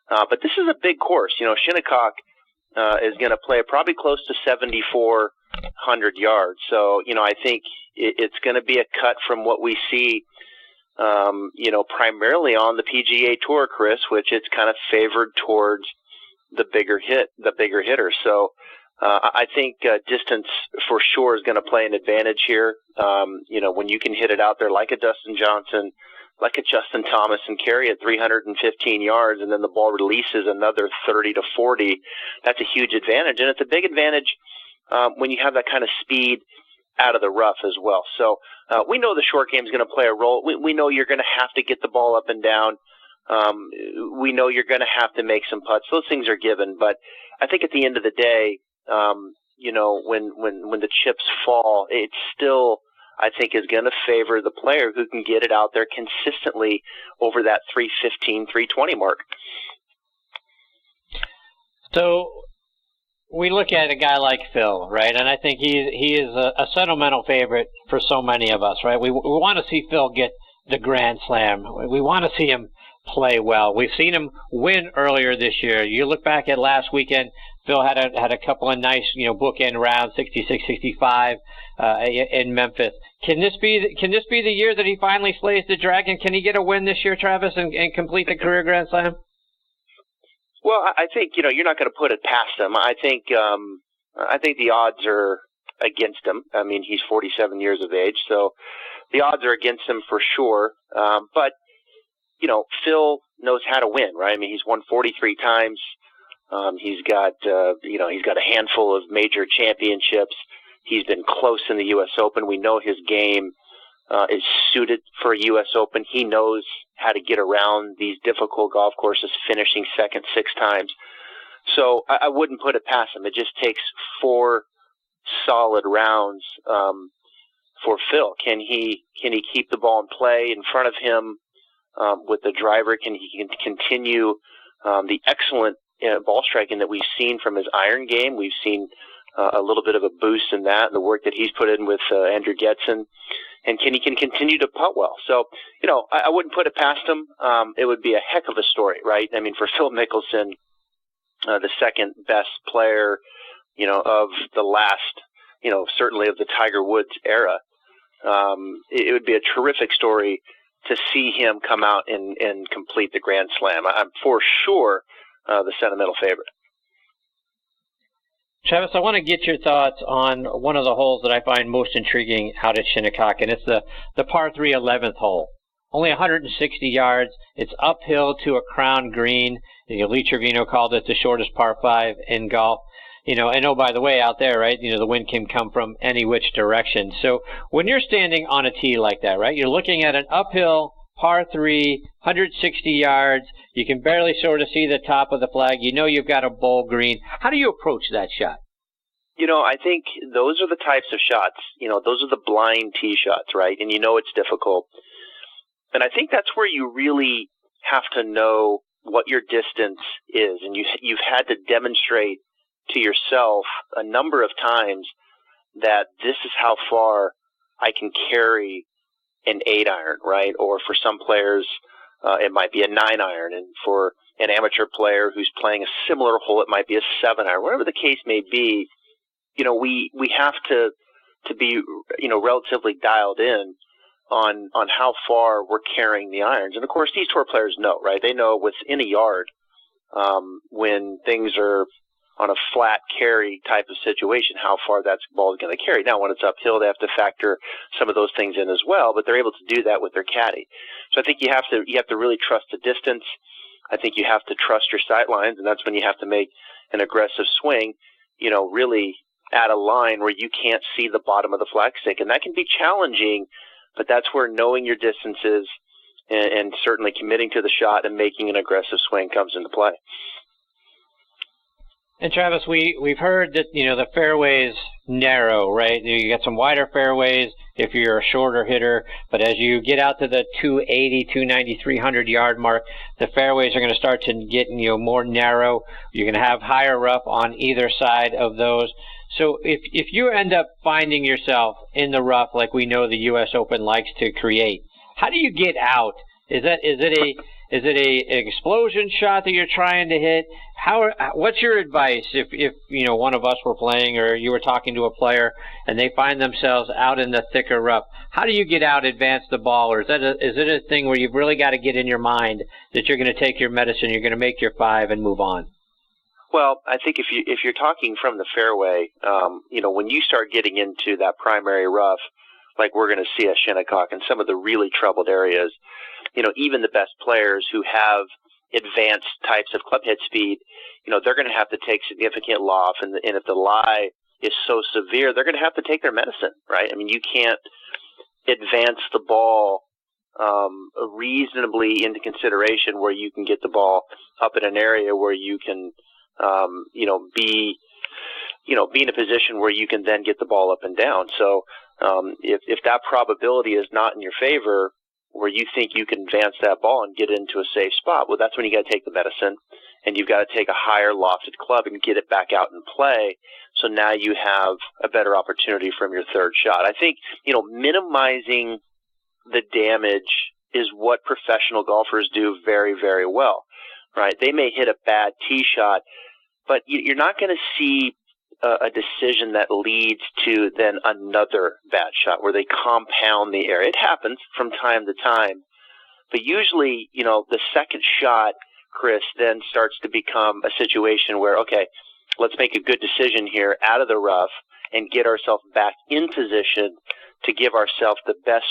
But this is a big course. Shinnecock is going to play probably close to 7,400 yards. So, I think it's going to be a cut from what we see, primarily on the PGA Tour, Chris, which it's kind of favored towards the bigger hitter. So I think distance for sure is going to play an advantage here. When you can hit it out there like a Dustin Johnson, like a Justin Thomas, and carry it 315 yards, and then the ball releases another 30 to 40, that's a huge advantage. And it's a big advantage when you have that kind of speed out of the rough as well. So we know the short game is going to play a role. We know you're going to have to get the ball up and down. We know you're going to have to make some putts. Those things are given. But I think at the end of the day, when the chips fall, it's still, I think, is going to favor the player who can get it out there consistently over that 315, 320 mark. So we look at a guy like Phil, right? And I think he is a sentimental favorite for so many of us, right? We want to see Phil get the Grand Slam. We want to see him play well. We've seen him win earlier this year. You look back at last weekend, Phil had a couple of nice, bookend rounds, 66, 65 in Memphis. Can this be the year that he finally slays the dragon? Can he get a win this year, Travis, and complete the career Grand Slam? Well, I think you're not going to put it past him. I think the odds are against him. I mean, he's 47 years of age, so the odds are against him for sure. But Phil knows how to win, right? I mean, he's won 43 times. He's got a handful of major championships. He's been close in the U.S. Open. We know his game is suited for a U.S. Open. He knows how to get around these difficult golf courses, finishing second 6 times. So I wouldn't put it past him. It just takes 4 solid rounds for Phil. Can he keep the ball in play in front of him with the driver? Can he continue the excellent ball striking that we've seen from his iron game? We've seen a little bit of a boost in that, the work that he's put in with Andrew Getson. And can he continue to putt well? So, I wouldn't put it past him. It would be a heck of a story, right? I mean, for Phil Mickelson, the second best player, of the last, certainly of the Tiger Woods era, it would be a terrific story to see him come out and complete the Grand Slam. I'm for sure the sentimental favorite. Travis, I want to get your thoughts on one of the holes that I find most intriguing out at Shinnecock, and it's the par 3 11th hole. Only 160 yards. It's uphill to a crown green. Lee Trevino called it the shortest par 5 in golf. And oh, by the way, out there, right, the wind can come from any which direction. So when you're standing on a tee like that, right, you're looking at an uphill par 3, 160 yards. You can barely sort of see the top of the flag. You've got a bowl green. How do you approach that shot? I think those are the types of shots. Those are the blind tee shots, right? And it's difficult. And I think that's where you really have to know what your distance is. And you've had to demonstrate to yourself a number of times that this is how far I can carry an 8-iron, right? Or for some players, it might be a 9-iron. And for an amateur player who's playing a similar hole, it might be a 7-iron. Whatever the case may be, we have to be, relatively dialed in on how far we're carrying the irons. And of course, these tour players know, right? They know within a yard, when things are on a flat carry type of situation, how far that ball is going to carry. Now, when it's uphill, they have to factor some of those things in as well, but they're able to do that with their caddy. So I think you have to really trust the distance. I think you have to trust your sight lines, and that's when you have to make an aggressive swing, really at a line where you can't see the bottom of the flagstick. And that can be challenging, but that's where knowing your distances and certainly committing to the shot and making an aggressive swing comes into play. And Travis, we've heard that, the fairways narrow, right? You get some wider fairways if you're a shorter hitter, but as you get out to the 280, 290, 300 yard mark, the fairways are going to start to get, more narrow. You're going to have higher rough on either side of those. So if you end up finding yourself in the rough like we know the U.S. Open likes to create, how do you get out? Is it a explosion shot that you're trying to hit? What's your advice if one of us were playing or you were talking to a player and they find themselves out in the thicker rough? How do you get out, advance the ball, or is it a thing where you've really got to get in your mind that you're going to take your medicine, you're going to make your 5 and move on? Well, I think if you're talking from the fairway, when you start getting into that primary rough, like we're going to see at Shinnecock and some of the really troubled areas, even the best players who have advanced types of club head speed, they're going to have to take significant loft. And if the lie is so severe, they're going to have to take their medicine, right? I mean, you can't advance the ball reasonably into consideration where you can get the ball up in an area where you can, be in a position where you can then get the ball up and down. So if that probability is not in your favor, where you think you can advance that ball and get into a safe spot, well, that's when you got to take the medicine, and you've got to take a higher lofted club and get it back out and play. So now you have a better opportunity from your third shot. I think, minimizing the damage is what professional golfers do very, very well, right? They may hit a bad tee shot, but you're not going to see a decision that leads to then another bad shot where they compound the error. It happens from time to time, but usually, the second shot, Chris, then starts to become a situation where, okay, let's make a good decision here out of the rough and get ourselves back in position to give ourselves the best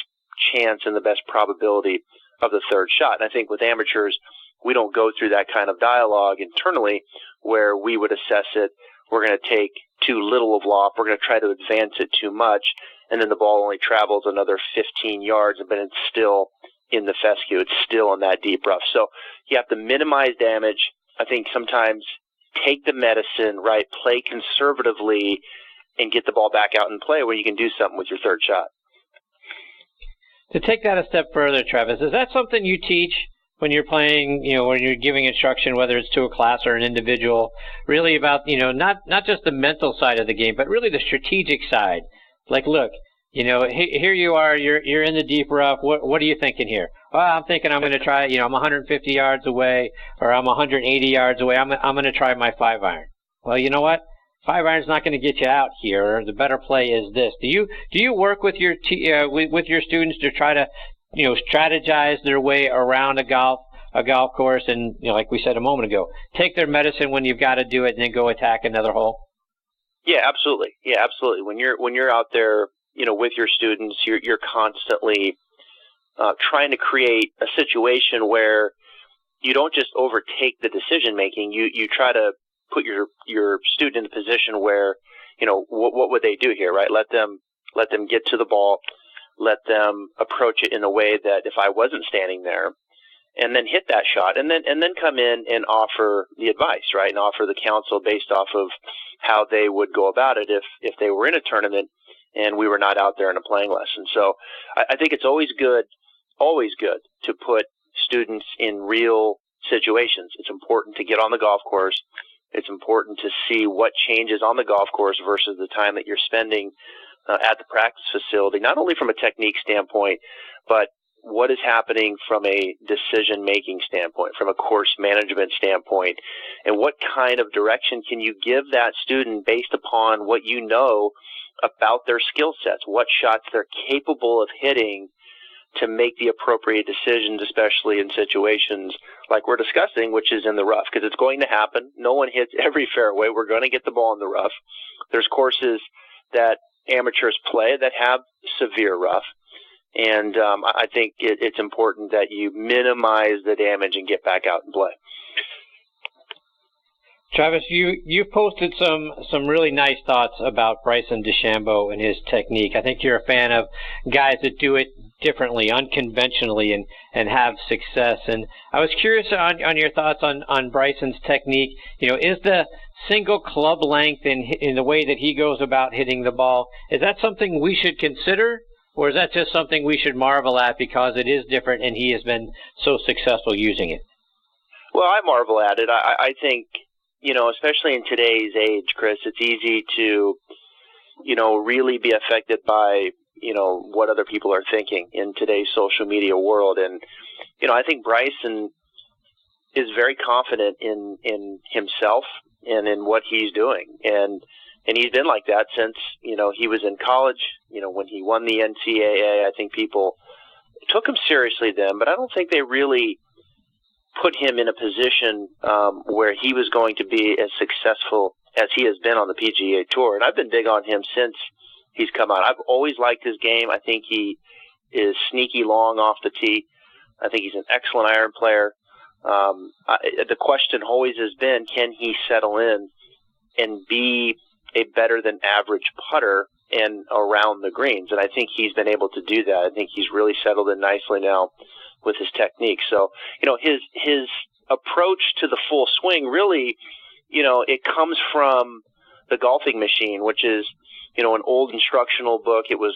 chance and the best probability of the third shot. And I think with amateurs, we don't go through that kind of dialogue internally where we would assess it. We're going to take too little of loft. We're going to try to advance it too much, and then the ball only travels another 15 yards, but it's still in the fescue. It's still in that deep rough. So you have to minimize damage. I think sometimes take the medicine, right, play conservatively, and get the ball back out and play where you can do something with your third shot. To take that a step further, Travis, is that something you teach when you're playing, when you're giving instruction, whether it's to a class or an individual, really about, not just the mental side of the game, but really the strategic side? Like, look, here you are, you're in the deep rough. What are you thinking here? Well, I'm thinking I'm going to try, I'm 150 yards away, or I'm 180 yards away. I'm going to try my 5-iron. Well, you know what? 5-iron's not going to get you out here. The better play is this. Do you work with your with your students to try to strategize their way around a golf course, and like we said a moment ago, take their medicine when you've got to do it, and then go attack another hole? Yeah, absolutely. Yeah, absolutely. When you're out there, with your students, you're constantly trying to create a situation where you don't just overtake the decision making. You try to put your student in a position where what would they do here, right? Let them get to the ball. Let them approach it in a way that if I wasn't standing there, and then hit that shot, and then come in and offer the advice, right, and offer the counsel based off of how they would go about it if they were in a tournament and we were not out there in a playing lesson. So I think it's always good to put students in real situations. It's important to get on the golf course. It's important to see what changes on the golf course versus the time that you're spending at the practice facility, not only from a technique standpoint, but what is happening from a decision-making standpoint, from a course management standpoint, and what kind of direction can you give that student based upon what you know about their skill sets, what shots they're capable of hitting to make the appropriate decisions, especially in situations like we're discussing, which is in the rough, because it's going to happen. No one hits every fairway. We're going to get the ball in the rough. There's courses that amateurs play that have severe rough. And I think it's important that you minimize the damage and get back out and play. Travis, you've posted some really nice thoughts about Bryson DeChambeau and his technique. I think you're a fan of guys that do it differently, unconventionally, and have success. And I was curious on your thoughts on Bryson's technique. Is the single club length in the way that he goes about hitting the ball, is that something we should consider? Or is that just something we should marvel at because it is different and he has been so successful using it? Well, I marvel at it. I think, especially in today's age, Chris, it's easy to, really be affected by, what other people are thinking in today's social media world. And, I think Bryson is very confident in himself and in what he's doing. And he's been like that since, he was in college. When he won the NCAA, I think people took him seriously then, but I don't think they really put him in a position where he was going to be as successful as he has been on the PGA Tour. And I've been big on him since he's come out. I've always liked his game. I think he is sneaky long off the tee. I think he's an excellent iron player. The question always has been, can he settle in and be a better than average putter and around the greens? And I think he's been able to do that. I think he's really settled in nicely now with his technique. So, his approach to the full swing really, it comes from the Golfing Machine, which is, an old instructional book. It was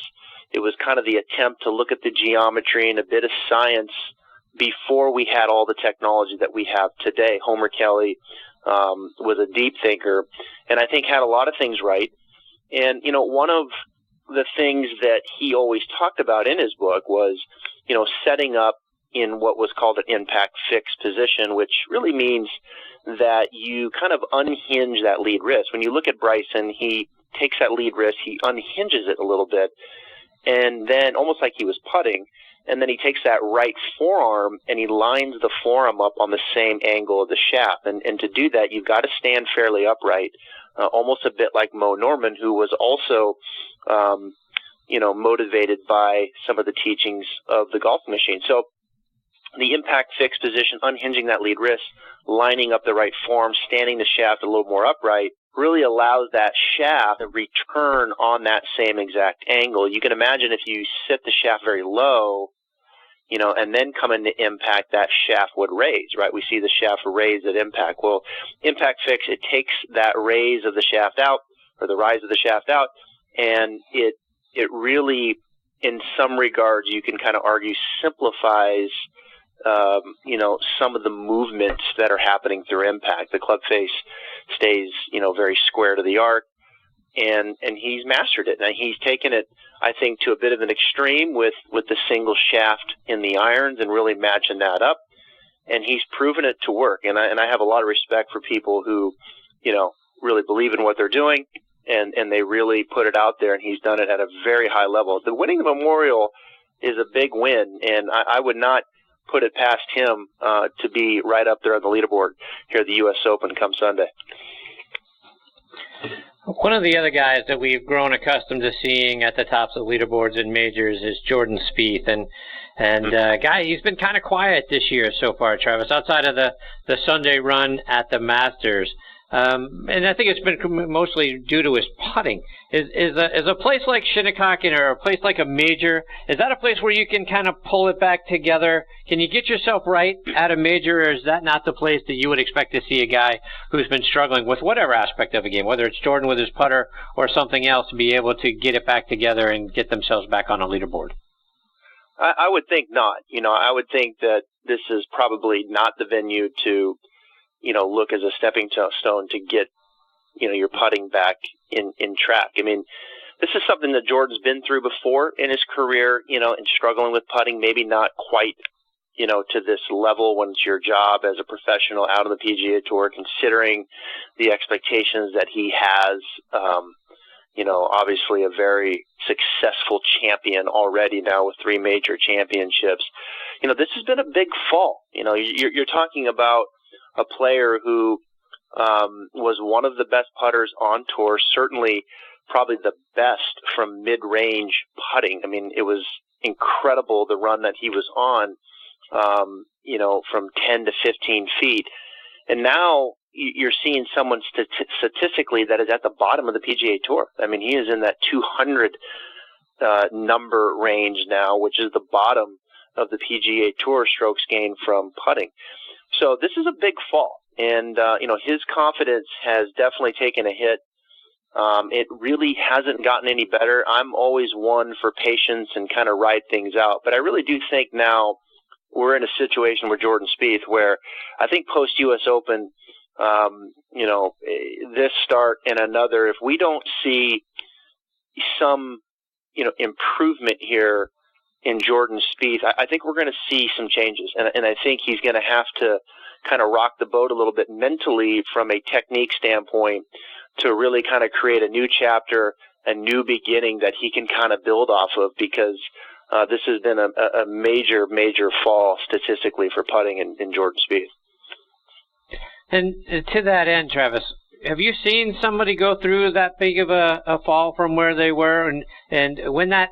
kind of the attempt to look at the geometry and a bit of science before we had all the technology that we have today. Homer Kelly was a deep thinker, and I think had a lot of things right. And, one of the things that he always talked about in his book was, setting up in what was called an impact fixed position, which really means that you kind of unhinge that lead wrist. When you look at Bryson, he takes that lead wrist, he unhinges it a little bit, and then almost like he was putting, and then he takes that right forearm and he lines the forearm up on the same angle of the shaft. And to do that, you've got to stand fairly upright, almost a bit like Mo Norman, who was also, motivated by some of the teachings of the Golfing Machine. So the impact fixed position, unhinging that lead wrist, lining up the right forearm, standing the shaft a little more upright, really allows that shaft to return on that same exact angle. You can imagine if you sit the shaft very low, and then come into impact, that shaft would raise, right? We see the shaft raise at impact. Well, impact fix, it takes that raise of the shaft out, or the rise of the shaft out, and it really, in some regards, you can kind of argue, simplifies some of the movements that are happening through impact. The club face stays, very square to the arc, and he's mastered it. Now, he's taken it, I think, to a bit of an extreme with the single shaft in the irons and really matching that up, and he's proven it to work. And I have a lot of respect for people who, really believe in what they're doing, and they really put it out there, and he's done it at a very high level. The winning the Memorial is a big win, and I would not put it past him to be right up there on the leaderboard here at the U.S. Open come Sunday. One of the other guys that we've grown accustomed to seeing at the tops of leaderboards in majors is Jordan Spieth, and guy, he's been kind of quiet this year so far, Travis, outside of the Sunday run at the Masters. And I think it's been mostly due to his putting. Is a place like Shinnecock or a place like a major, is that a place where you can kind of pull it back together? Can you get yourself right at a major, or is that not the place that you would expect to see a guy who's been struggling with whatever aspect of a game, whether it's Jordan with his putter or something else, to be able to get it back together and get themselves back on a leaderboard? I would think not. I would think that this is probably not the venue to look as a stepping stone to get, your putting back in track. I mean, this is something that Jordan's been through before in his career, and struggling with putting, maybe not quite, to this level when it's your job as a professional out on the PGA Tour, considering the expectations that he has. Obviously a very successful champion already now with 3 major championships. This has been a big fall. You're talking about a player who was one of the best putters on tour, certainly probably the best from mid-range putting. I mean, it was incredible the run that he was on, from 10 to 15 feet. And now you're seeing someone statistically that is at the bottom of the PGA Tour. I mean, he is in that 200 number range now, which is the bottom of the PGA Tour strokes gained from putting. So this is a big fall. And, his confidence has definitely taken a hit. It really hasn't gotten any better. I'm always one for patience and kind of ride things out. But I really do think now we're in a situation where Jordan Spieth, where I think post-U.S. Open, this start and another, if we don't see some, improvement here in Jordan Spieth, I think we're going to see some changes. And I think he's going to have to kind of rock the boat a little bit mentally from a technique standpoint to really kind of create a new chapter, a new beginning that he can kind of build off of, because this has been a major, major fall statistically for putting in Jordan Spieth. And to that end, Travis, have you seen somebody go through that big of a fall from where they were? And when that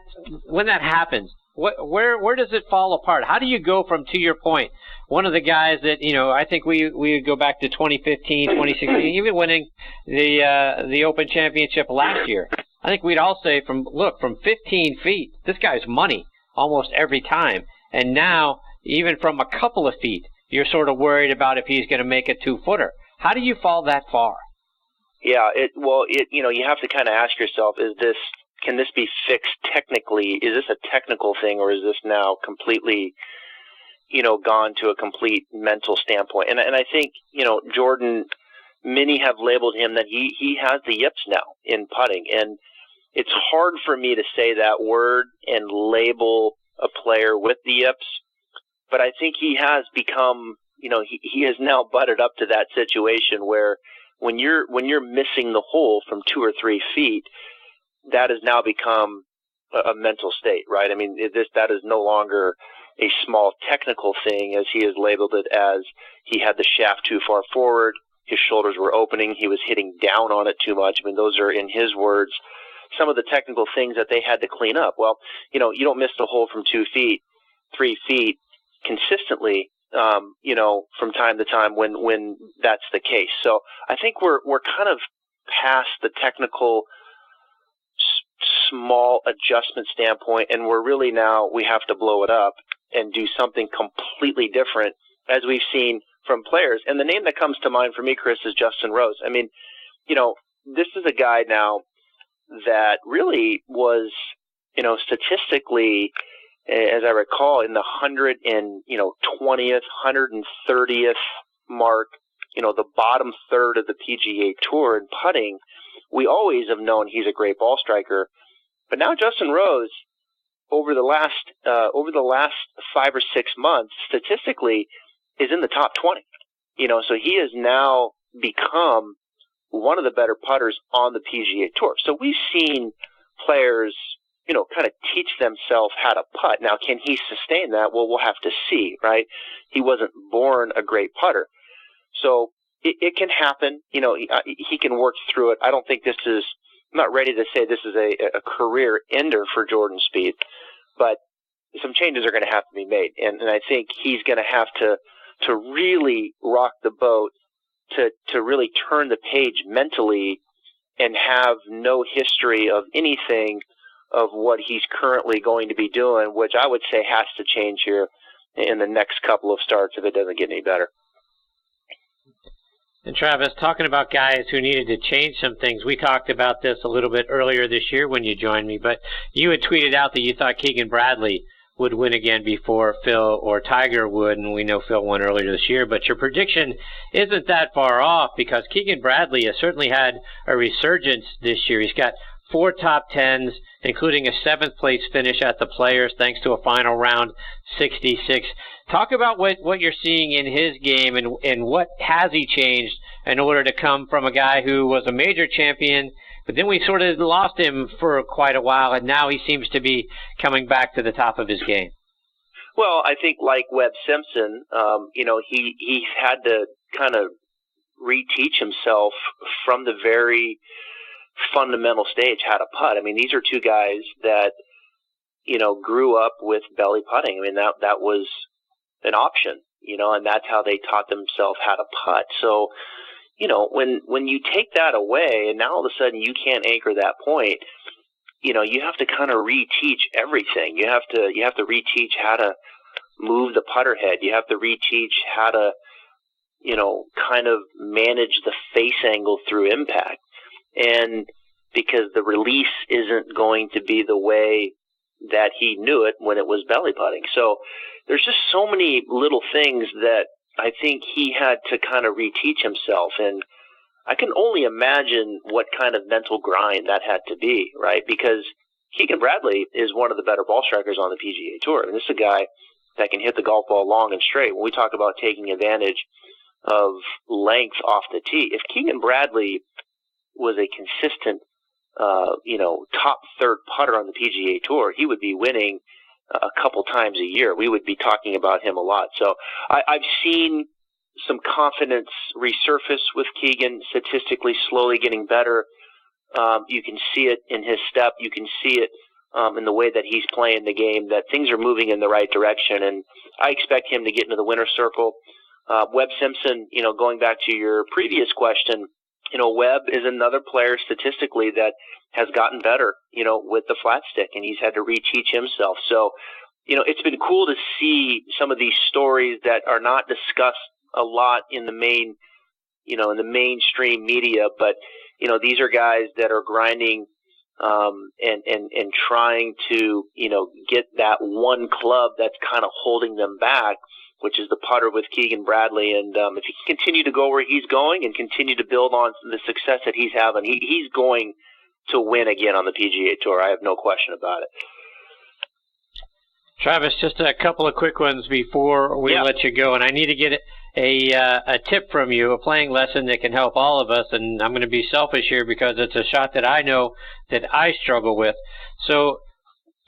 happens, where does it fall apart? How do you go from, to your point, one of the guys that, I think we would go back to 2015, 2016, even winning the Open Championship last year. I think we'd all say from 15 feet, this guy's money almost every time. And now, even from a couple of feet, you're sort of worried about if he's going to make a 2-footer. How do you fall that far? Yeah, you have to kind of ask yourself, can this be fixed technically? Is this a technical thing, or is this now completely, gone to a complete mental standpoint? And I think, Jordan, many have labeled him that he has the yips now in putting. And it's hard for me to say that word and label a player with the yips, but I think he has become, he has now butted up to that situation where when you're missing the hole from 2 or 3 feet, that has now become a mental state, right? I mean, that is no longer a small technical thing, as he has labeled it as he had the shaft too far forward, his shoulders were opening, he was hitting down on it too much. I mean, those are, in his words, some of the technical things that they had to clean up. Well, you don't miss the hole from 2 feet, 3 feet consistently, from time to time when that's the case. So I think we're kind of past the technical small adjustment standpoint, and we're really now, we have to blow it up and do something completely different, as we've seen from players. And the name that comes to mind for me, Chris, is Justin Rose. I mean, this is a guy now that really was, statistically, as I recall, in the 120th, 130th mark, the bottom third of the PGA Tour in putting. We always have known he's a great ball striker, but now Justin Rose, over the last 5 or 6 months, statistically, is in the top 20. So he has now become one of the better putters on the PGA Tour. So we've seen players, kind of teach themselves how to putt. Now, can he sustain that? Well, we'll have to see, right? He wasn't born a great putter. So it can happen. He can work through it. I don't think I'm not ready to say this is a career ender for Jordan Spieth, but some changes are going to have to be made. And I think he's going to have to really rock the boat to really turn the page mentally and have no history of anything of what he's currently going to be doing, which I would say has to change here in the next couple of starts if it doesn't get any better. And Travis, talking about guys who needed to change some things, we talked about this a little bit earlier this year when you joined me, but you had tweeted out that you thought Keegan Bradley would win again before Phil or Tiger would, and we know Phil won earlier this year, but your prediction isn't that far off, because Keegan Bradley has certainly had a resurgence this year. He's got 4 top 10s, including a 7th place finish at the Players, thanks to a final round 66. Talk about what you're seeing in his game and what has he changed in order to come from a guy who was a major champion, but then we sort of lost him for quite a while, and now he seems to be coming back to the top of his game. Well, I think like Webb Simpson, he had to kind of reteach himself from the very fundamental stage how to putt. I mean, these are two guys that, grew up with belly putting. I mean, that was an option, and that's how they taught themselves how to putt. So, when you take that away and now all of a sudden you can't anchor that point, you have to kind of reteach everything. You have to reteach how to move the putter head. You have to reteach how to, kind of manage the face angle through impact. And because the release isn't going to be the way that he knew it when it was belly putting. So there's just so many little things that I think he had to kind of reteach himself. And I can only imagine what kind of mental grind that had to be, right? Because Keegan Bradley is one of the better ball strikers on the PGA Tour. And this is a guy that can hit the golf ball long and straight. When we talk about taking advantage of length off the tee, if Keegan Bradley was a consistent, top third putter on the PGA Tour, he would be winning a couple times a year. We would be talking about him a lot. So I've seen some confidence resurface with Keegan, statistically slowly getting better. You can see it in his step. You can see it in the way that he's playing the game, that things are moving in the right direction. And I expect him to get into the winner's circle. Webb Simpson, going back to your previous question, Webb is another player statistically that has gotten better, with the flat stick, and he's had to reteach himself. So, it's been cool to see some of these stories that are not discussed a lot in the main, in the mainstream media, but, these are guys that are grinding, and trying to, get that one club that's kind of holding them back, which is the putter with Keegan Bradley. And if he can continue to go where he's going and continue to build on the success that he's having, he's going to win again on the PGA Tour. I have no question about it. Travis, just a couple of quick ones before we let you go, and I need to get a tip from you, a playing lesson that can help all of us, and I'm going to be selfish here because it's a shot that I know that I struggle with. So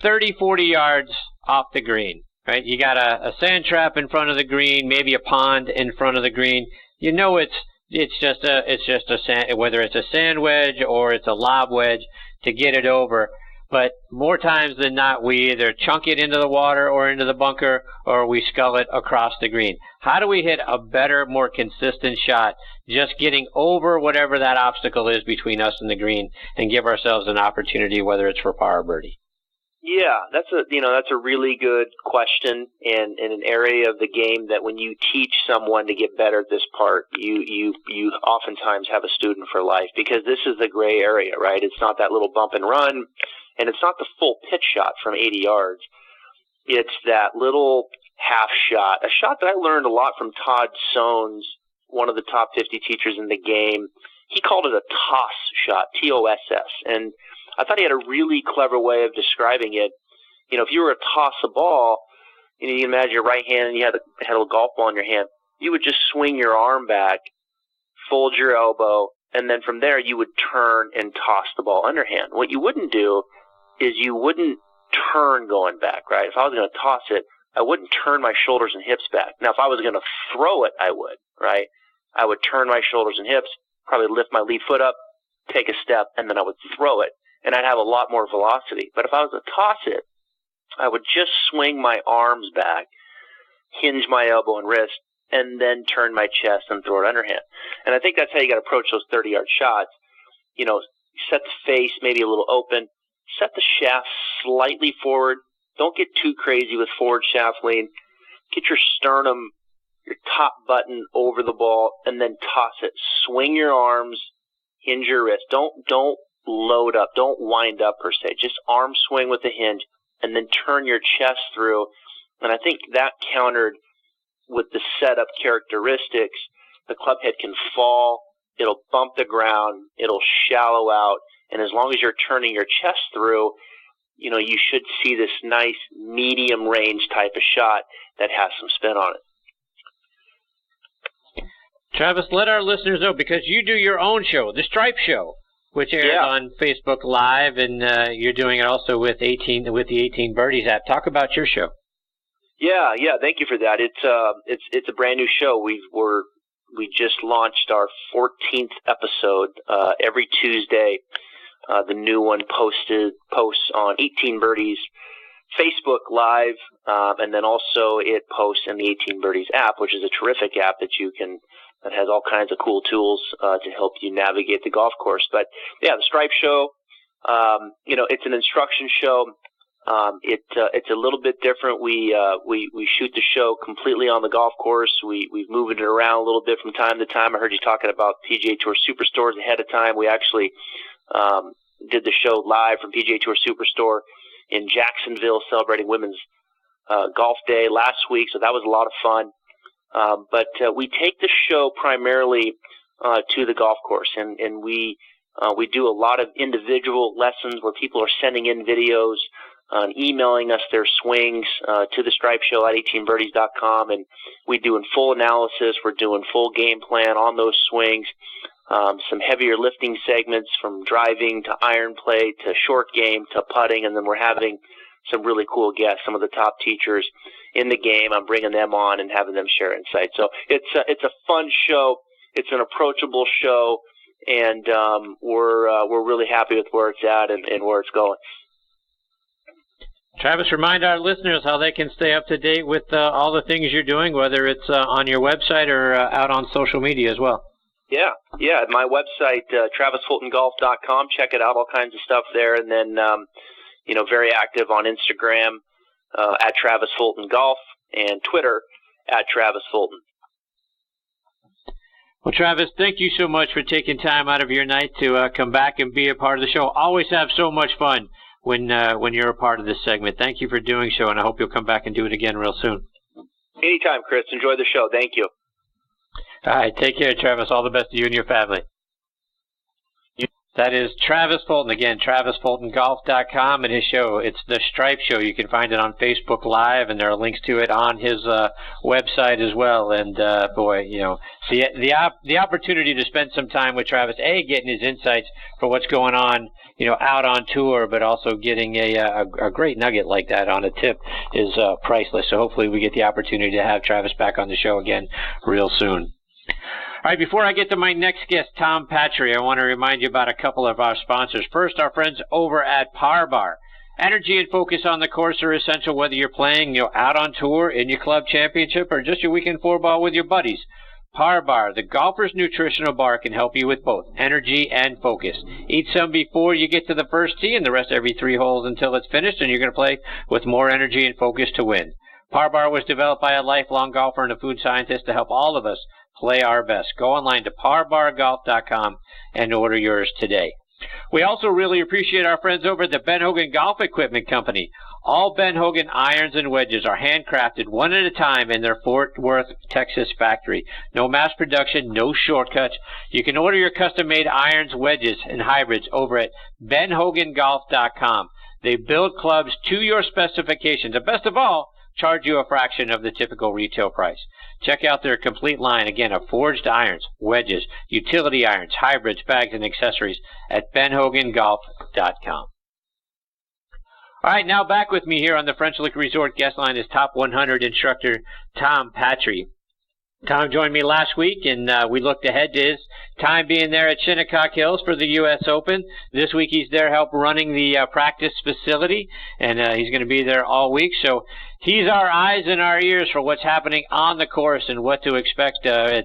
30, 40 yards off the green, right? You got a sand trap in front of the green, maybe a pond in front of the green. It's just a sand, whether it's a sand wedge or it's a lob wedge to get it over. But more times than not, we either chunk it into the water or into the bunker, or we scull it across the green. How do we hit a better, more consistent shot, just getting over whatever that obstacle is between us and the green, and give ourselves an opportunity, whether it's for par or birdie? Yeah, that's a really good question, and an area of the game that when you teach someone to get better at this part, you oftentimes have a student for life, because this is the gray area, right? It's not that little bump and run, and it's not the full pitch shot from 80 yards. It's that little half shot, a shot that I learned a lot from Todd Sones, one of the top 50 teachers in the game. He called it a toss shot, T-O-S-S, and I thought he had a really clever way of describing it. If you were to toss a ball, you can imagine your right hand and you had a golf ball in your hand. You would just swing your arm back, fold your elbow, and then from there you would turn and toss the ball underhand. What you wouldn't do is you wouldn't turn going back, right? If I was going to toss it, I wouldn't turn my shoulders and hips back. Now, if I was going to throw it, I would, right? I would turn my shoulders and hips, probably lift my lead foot up, take a step, and then I would throw it. And I'd have a lot more velocity. But if I was to toss it, I would just swing my arms back, hinge my elbow and wrist, and then turn my chest and throw it underhand. And I think that's how you got to approach those 30-yard shots. Set the face maybe a little open, set the shaft slightly forward. Don't get too crazy with forward shaft lean. Get your sternum, your top button over the ball, and then toss it. Swing your arms, hinge your wrist. Don't load up. Don't wind up per se. Just arm swing with the hinge and then turn your chest through. And I think that countered with the setup characteristics. The club head can fall. It'll bump the ground. It'll shallow out. And as long as you're turning your chest through, you should see this nice medium range type of shot that has some spin on it. Travis, let our listeners know, because you do your own show, The Stripe Show, which airs on Facebook Live, and you're doing it also with the 18 Birdies app. Talk about your show. Yeah. Thank you for that. It's a brand new show. We just launched our 14th episode. Every Tuesday, the new one posts on 18 Birdies Facebook Live, and then also it posts in the 18 Birdies app, which is a terrific app that has all kinds of cool tools to help you navigate the golf course. But yeah, the Stripe Show, it's an instruction show. It's a little bit different. We shoot the show completely on the golf course. We've moved it around a little bit from time to time. I heard you talking about PGA Tour Superstores ahead of time. We actually did the show live from PGA Tour Superstore in Jacksonville, celebrating Women's Golf Day last week. So that was a lot of fun. But we take the show primarily to the golf course, and we do a lot of individual lessons where people are sending in videos and emailing us their swings to the Stripe Show at 18birdies.com, and we do in full analysis. We're doing full game plan on those swings, some heavier lifting segments from driving to iron play to short game to putting, and then we're having some really cool guests, some of the top teachers in the game. I'm bringing them on and having them share insights. So it's a fun show. It's an approachable show, and we're really happy with where it's at and where it's going. Travis, remind our listeners how they can stay up to date with all the things you're doing, whether it's on your website or out on social media as well. Yeah. My website, travisfultongolf.com. Check it out, all kinds of stuff there. And then, very active on Instagram at Travis Fulton Golf and Twitter at Travis Fulton. Well, Travis, thank you so much for taking time out of your night to come back and be a part of the show. Always have so much fun when you're a part of this segment. Thank you for doing so, and I hope you'll come back and do it again real soon. Anytime, Chris. Enjoy the show. Thank you. All right. Take care, Travis. All the best to you and your family. That is Travis Fulton. Again, TravisFultonGolf.com and his show. It's The Stripe Show. You can find it on Facebook Live, and there are links to it on his website as well. And, the opportunity to spend some time with Travis, getting his insights for what's going on, out on tour, but also getting a great nugget like that on a tip is priceless. So hopefully we get the opportunity to have Travis back on the show again real soon. All right, before I get to my next guest, Tom Patri, I want to remind you about a couple of our sponsors. First, our friends over at Par Bar. Energy and focus on the course are essential whether you're playing out on tour, in your club championship, or just your weekend four ball with your buddies. Par Bar, the golfer's nutritional bar, can help you with both energy and focus. Eat some before you get to the first tee and the rest every 3 holes until it's finished, and you're going to play with more energy and focus to win. Par Bar was developed by a lifelong golfer and a food scientist to help all of us play our best. Go online to parbargolf.com and order yours today. We also really appreciate our friends over at the Ben Hogan Golf Equipment Company. All Ben Hogan irons and wedges are handcrafted one at a time in their Fort Worth, Texas factory. No mass production, no shortcuts. You can order your custom-made irons, wedges, and hybrids over at benhogangolf.com. They build clubs to your specifications, and best of all, charge you a fraction of the typical retail price. Check out their complete line, again, of forged irons, wedges, utility irons, hybrids, bags, and accessories at benhogangolf.com. All right, now back with me here on the French Lick Resort guest line is Top 100 instructor Tom Patri. Tom joined me last week, and we looked ahead to his time being there at Shinnecock Hills for the U.S. Open. This week he's there help running the practice facility, and he's going to be there all week. So he's our eyes and our ears for what's happening on the course and what to expect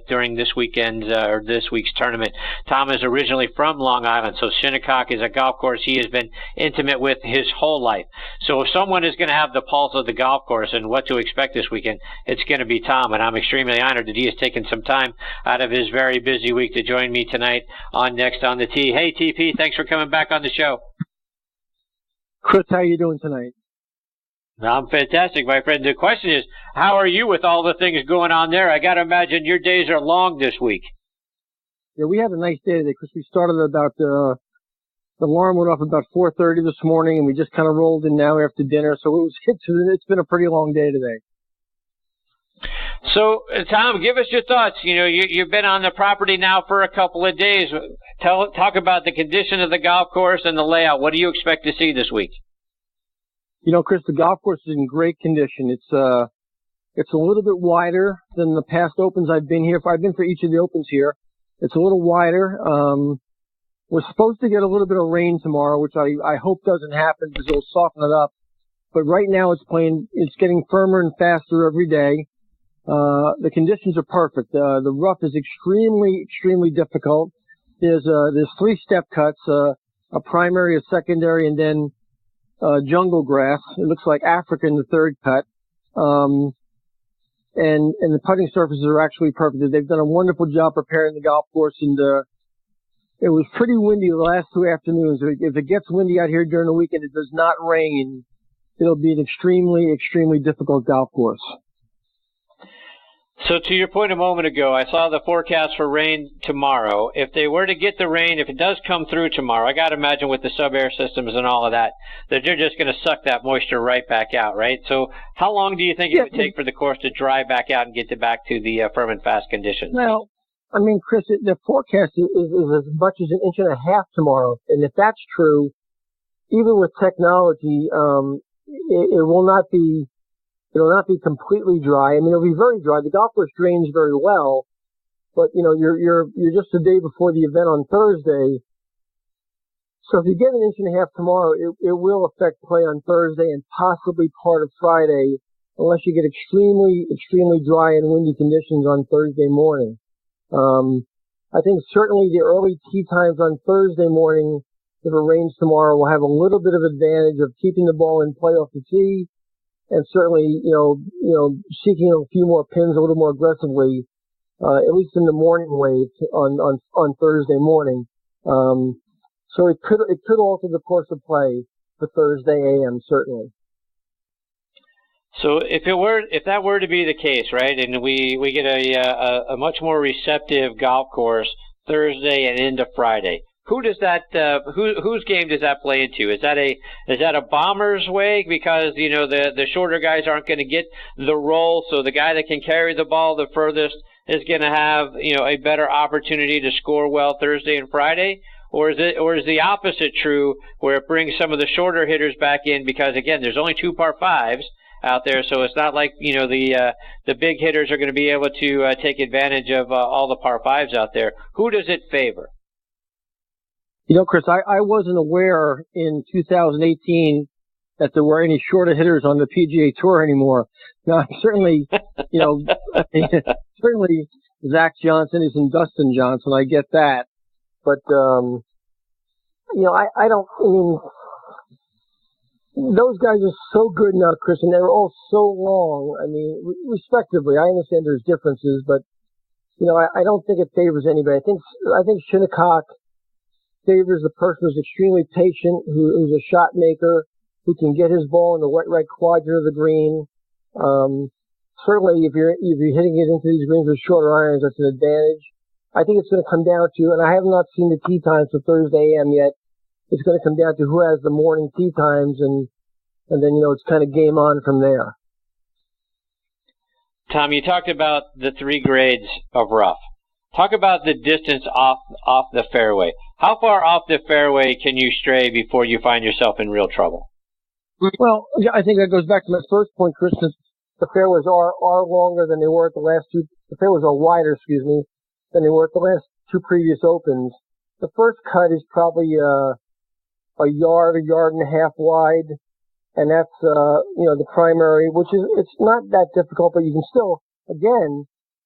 during this weekend or this week's tournament. Tom is originally from Long Island, so Shinnecock is a golf course he has been intimate with his whole life. So if someone is going to have the pulse of the golf course and what to expect this weekend, it's going to be Tom, and I'm extremely honored that he has taken some time out of his very busy week to join me tonight on Next on the Tee. Hey, TP, thanks for coming back on the show. Chris, how are you doing tonight? I'm fantastic, my friend. The question is, how are you with all the things going on there? I got to imagine your days are long this week. Yeah, we had a nice day today because we started about The alarm went off about 4:30 this morning, and we just kind of rolled in now after dinner. So it's been a pretty long day today. So, Tom, give us your thoughts. You've been on the property now for a couple of days. Talk about the condition of the golf course and the layout. What do you expect to see this week? Chris, the golf course is in great condition. It's a little bit wider than the past opens I've been here. I've been for each of the opens here. It's a little wider. We're supposed to get a little bit of rain tomorrow, which I hope doesn't happen because it'll soften it up. But right now it's getting firmer and faster every day. The conditions are perfect. The rough is extremely, extremely difficult. There's 3 step cuts, a primary, a secondary, and then jungle grass. It looks like Africa in the 3rd cut. And the putting surfaces are actually perfect. They've done a wonderful job preparing the golf course, and it was pretty windy the last 2 afternoons. If it gets windy out here during the weekend, it does not rain, it'll be an extremely, extremely difficult golf course. So to your point a moment ago, I saw the forecast for rain tomorrow. If they were to get the rain, if it does come through tomorrow, I got to imagine with the sub-air systems and all of that they're just going to suck that moisture right back out, right? So how long do you think it would take for the course to dry back out and get back to the firm and fast conditions? Well, I mean, Chris, the forecast is as much as 1.5 inches tomorrow. And if that's true, even with technology, it will not be... It'll not be completely dry. I mean, it'll be very dry. The golf course drains very well, but you're just a day before the event on Thursday. So if you get 1.5 inches tomorrow, it will affect play on Thursday and possibly part of Friday, unless you get extremely, extremely dry and windy conditions on Thursday morning. I think certainly the early tee times on Thursday morning, if it rains tomorrow, will have a little bit of advantage of keeping the ball in play off the tee. And certainly, seeking a few more pins a little more aggressively, at least in the morning wave on Thursday morning. So it could alter the course of play for Thursday AM, certainly. So if that were to be the case, right, and we get a much more receptive golf course Thursday and into Friday, who does that? Whose game does that play into? Is that a bomber's way because the shorter guys aren't going to get the roll, so the guy that can carry the ball the furthest is going to have a better opportunity to score well Thursday and Friday, or is the opposite true where it brings some of the shorter hitters back in because again there's only 2 par 5s out there, so it's not like the big hitters are going to be able to take advantage of all the par 5s out there. Who does it favor? Chris, I wasn't aware in 2018 that there were any shorter hitters on the PGA Tour anymore. Now, certainly, certainly Zach Johnson isn't Dustin Johnson. I get that. But, those guys are so good now, Chris, and they're all so long. I mean, respectively, I understand there's differences, but, I don't think it favors anybody. I think Shinnecock favors the person who's extremely patient, who's a shot maker, who can get his ball in the right quadrant of the green. Certainly, if you're hitting it into these greens with shorter irons, that's an advantage. I think it's going to come down to, and I have not seen the tee times for Thursday AM yet. It's going to come down to who has the morning tee times, and then it's kind of game on from there. Tom, you talked about the 3 grades of rough. Talk about the distance off the fairway. How far off the fairway can you stray before you find yourself in real trouble? Well, I think that goes back to my first point, Chris. The fairways are longer than they were at the last 2. The fairways are wider, than they were at the last 2 previous opens. The first cut is probably a yard and a half wide, and that's the primary, which it's not that difficult, but you can still, again,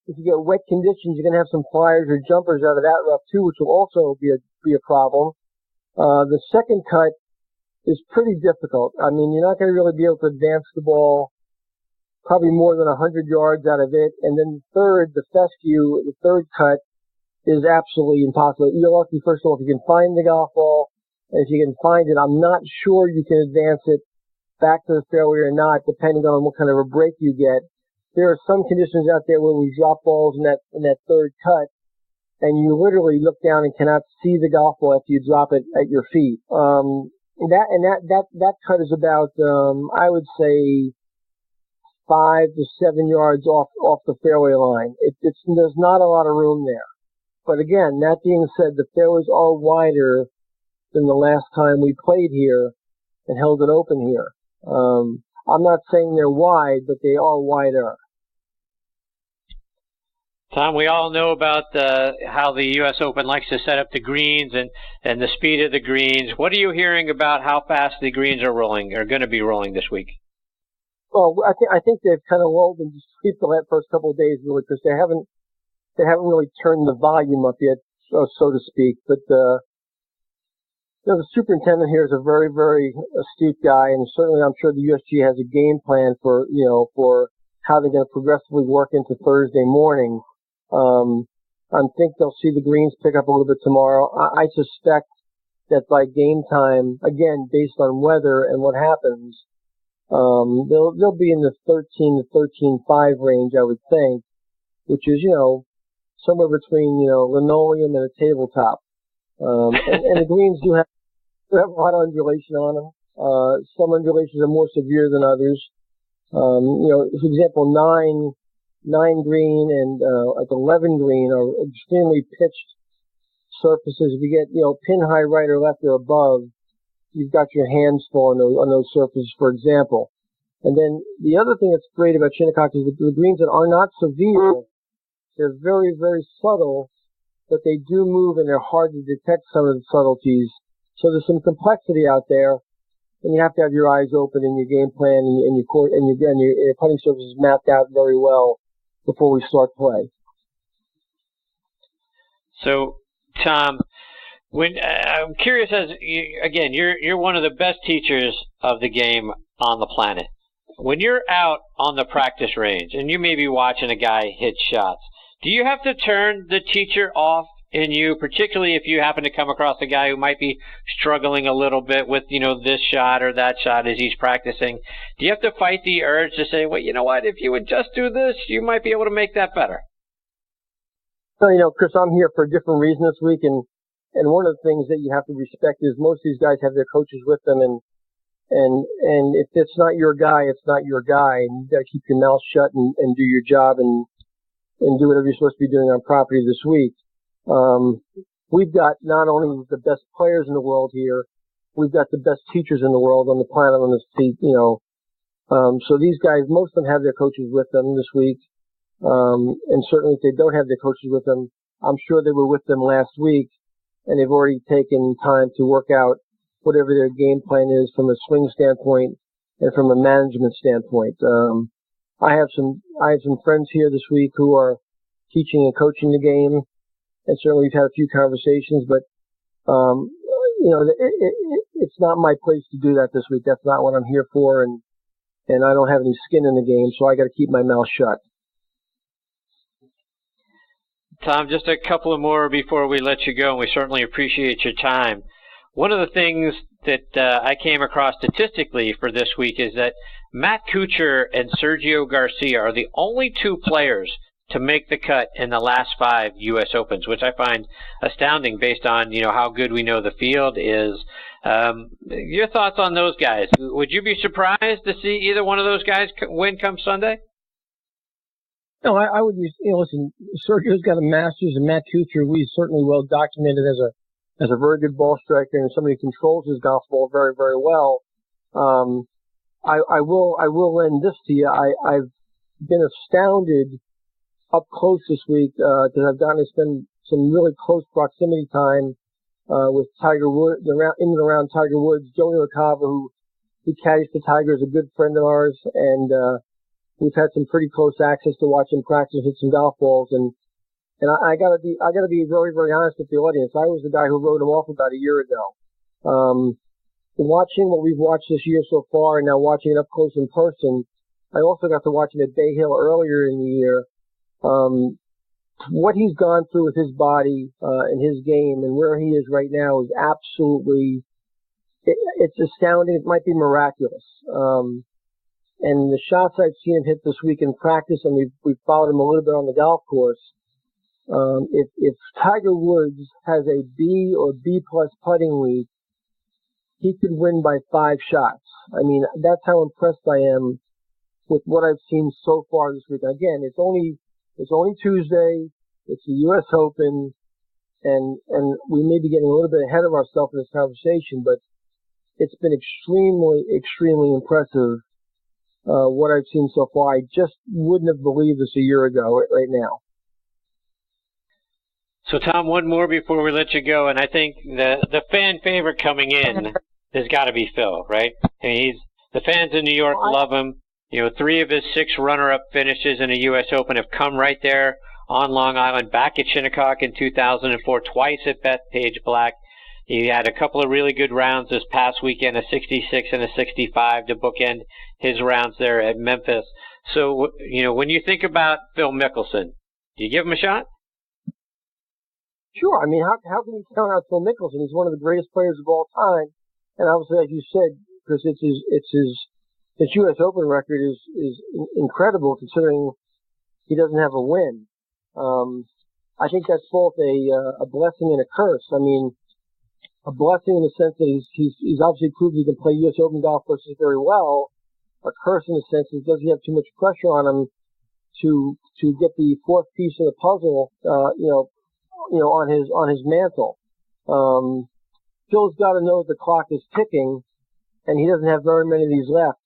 if you get wet conditions, you're going to have some flyers or jumpers out of that rough too, which will also be a problem. The second cut is pretty difficult. I mean, you're not going to really be able to advance the ball probably more than 100 yards out of it. And then the fescue, the third cut is absolutely impossible. You're lucky, first of all, if you can find the golf ball. And if you can find it, I'm not sure you can advance it back to the fairway or not, depending on what kind of a break you get. There are some conditions out there where we drop balls in that third cut, and you literally look down and cannot see the golf ball after you drop it at your feet. That cut is about, I would say, 5 to 7 yards off the fairway line. There's not a lot of room there. But again, that being said, the fairways are wider than the last time we played here and held it open here. I'm not saying they're wide, but they are wider. Tom, we all know about how the U.S. Open likes to set up the greens and the speed of the greens. What are you hearing about how fast the greens are going to be rolling this week? Well, I think they've kind of lulled into sleep the first couple of days, really, because they haven't really turned the volume up yet, so to speak. But the superintendent here is a very, very astute guy, and certainly I'm sure the USGA has a game plan for how they're going to progressively work into Thursday morning. I think they'll see the greens pick up a little bit tomorrow. I suspect that by game time, again, based on weather and what happens, they'll be in the 13 to 13.5 range, I would think, which is, somewhere between, linoleum and a tabletop. And the greens do have a lot of undulation on them. Some undulations are more severe than others. For example, 9 green and, 11 green are extremely pitched surfaces. If you get, pin high right or left or above, you've got your hands full on those surfaces, for example. And then the other thing that's great about Shinnecock is the greens that are not severe, they're very, very subtle, but they do move and they're hard to detect some of the subtleties. So there's some complexity out there, and you have to have your eyes open in your game plan and your putting surfaces mapped out very well before we start play. So, Tom, I'm curious, you're one of the best teachers of the game on the planet. When you're out on the practice range and you may be watching a guy hit shots, do you have to turn the teacher off in you, particularly if you happen to come across a guy who might be struggling a little bit with, this shot or that shot as he's practicing? Do you have to fight the urge to say, well, you know what, if you would just do this, you might be able to make that better? So, Chris, I'm here for a different reason this week, and one of the things that you have to respect is most of these guys have their coaches with them, and if it's not your guy, it's not your guy, and you got to keep your mouth shut and do your job and do whatever you're supposed to be doing on property this week. We've got not only the best players in the world here, we've got the best teachers in the world on the planet on this team, so these guys, most of them have their coaches with them this week. And certainly if they don't have their coaches with them, I'm sure they were with them last week, and they've already taken time to work out whatever their game plan is from a swing standpoint and from a management standpoint. I have some friends here this week who are teaching and coaching the game, and certainly we've had a few conversations, but, it's not my place to do that this week. That's not what I'm here for, and I don't have any skin in the game, so I got to keep my mouth shut. Tom, just a couple of more before we let you go, and we certainly appreciate your time. One of the things that I came across statistically for this week is that Matt Kuchar and Sergio Garcia are the only two players to make the cut in the last 5 U.S. Opens, which I find astounding based on, how good we know the field is. Your thoughts on those guys? Would you be surprised to see either one of those guys win come Sunday? No, I would be, listen, Sergio's got a Masters, and Matt Kuchar, we certainly well documented as a very good ball striker and somebody who controls his golf ball very, very well. I will lend this to you. I've been astounded up close this week, because I've gotten to spend some really close proximity time, with Tiger Woods, in and around Tiger Woods. Joey LaCava, who caddies for Tiger, is a good friend of ours, and, we've had some pretty close access to watch him practice, hit some golf balls, and I gotta be very, very honest with the audience. I was the guy who wrote him off about a year ago. Watching what we've watched this year so far, and now watching it up close in person, I also got to watch him at Bay Hill earlier in the year. What he's gone through with his body, and his game, and where he is right now is absolutely, it's astounding. It might be miraculous. And the shots I've seen him hit this week in practice, and we've followed him a little bit on the golf course, If Tiger Woods has a B or B plus putting week, he could win by 5 shots. I mean, that's how impressed I am with what I've seen so far this week. Again, it's only Tuesday. It's the U.S. Open, and we may be getting a little bit ahead of ourselves in this conversation, but it's been extremely impressive what I've seen so far. I just wouldn't have believed this a year ago right now. So, Tom, one more before we let you go, and I think the fan favorite coming in has got to be Phil, right? I mean, the fans in New York love him. 3 of his 6 runner-up finishes in the U.S. Open have come right there on Long Island, back at Shinnecock in 2004, twice at Bethpage Black. He had a couple of really good rounds this past weekend, a 66 and a 65 to bookend his rounds there at Memphis. So, when you think about Phil Mickelson, do you give him a shot? Sure. I mean, how can you count out Phil Mickelson? He's one of the greatest players of all time. And obviously, as you said, Chris, his U.S. Open record is incredible considering he doesn't have a win. I think that's both a blessing and a curse. I mean, a blessing in the sense that he's obviously proved he can play U.S. Open golf courses very well. A curse in the sense that does he have too much pressure on him to get the 4th piece of the puzzle, on his mantle. Phil's got to know that the clock is ticking, and he doesn't have very many of these left,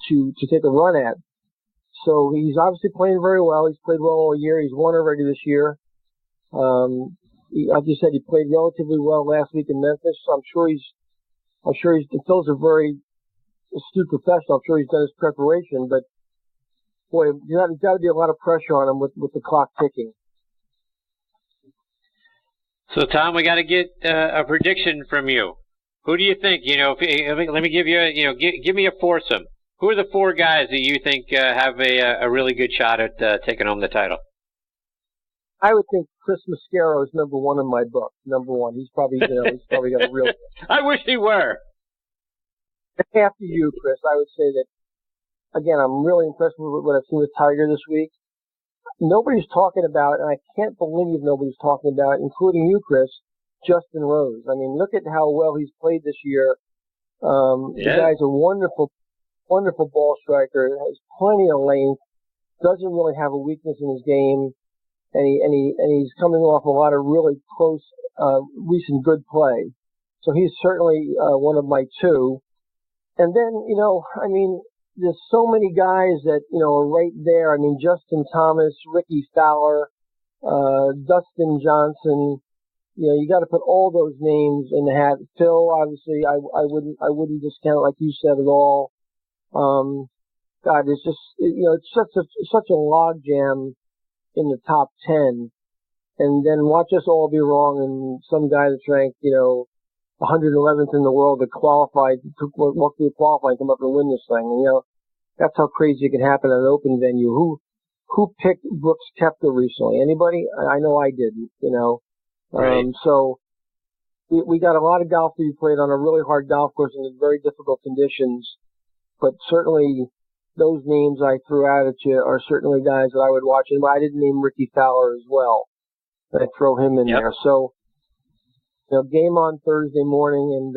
to take a run at. So he's obviously playing very well. He's played well all year. He's won already this year. Like you said, he played relatively well last week in Memphis. So I'm sure Phil's a very astute professional. I'm sure he's done his preparation, but boy, there's got to be a lot of pressure on him with the clock ticking. So, Tom, we got to get a prediction from you. Who do you think? Let me give you, give me a foursome. Who are the 4 guys that you think have a really good shot at taking home the title? I would think Chris Mascaro is number 1 in my book. Number 1. He's probably got a real. I wish he were. After you, Chris, I would say that again. I'm really impressed with what I've seen with Tiger this week. Nobody's talking about, and I can't believe nobody's talking about, including you, Chris, Justin Rose. I mean, look at how well he's played this year. The guy's a wonderful ball striker, has plenty of length, doesn't really have a weakness in his game, and he's coming off a lot of really close, recent good play. So he's certainly one of my 2. And then, I mean, there's so many guys that, are right there. I mean, Justin Thomas, Ricky Fowler, Dustin Johnson. You got to put all those names in the hat. Phil, obviously, I wouldn't discount like you said at all. God, it's just, it's such a log jam in the top 10. And then watch us all be wrong and some guy that's ranked, 111th in the world that qualified, walked through the qualifying, come up and win this thing. And, that's how crazy it can happen at an open venue. Who picked Brooks Koepka recently? Anybody? I know I didn't, Right. So we got a lot of golf to be played on a really hard golf course in very difficult conditions. But certainly those names I threw out at you are certainly guys that I would watch. And I didn't name Ricky Fowler as well. I throw him in there. So, game on Thursday morning and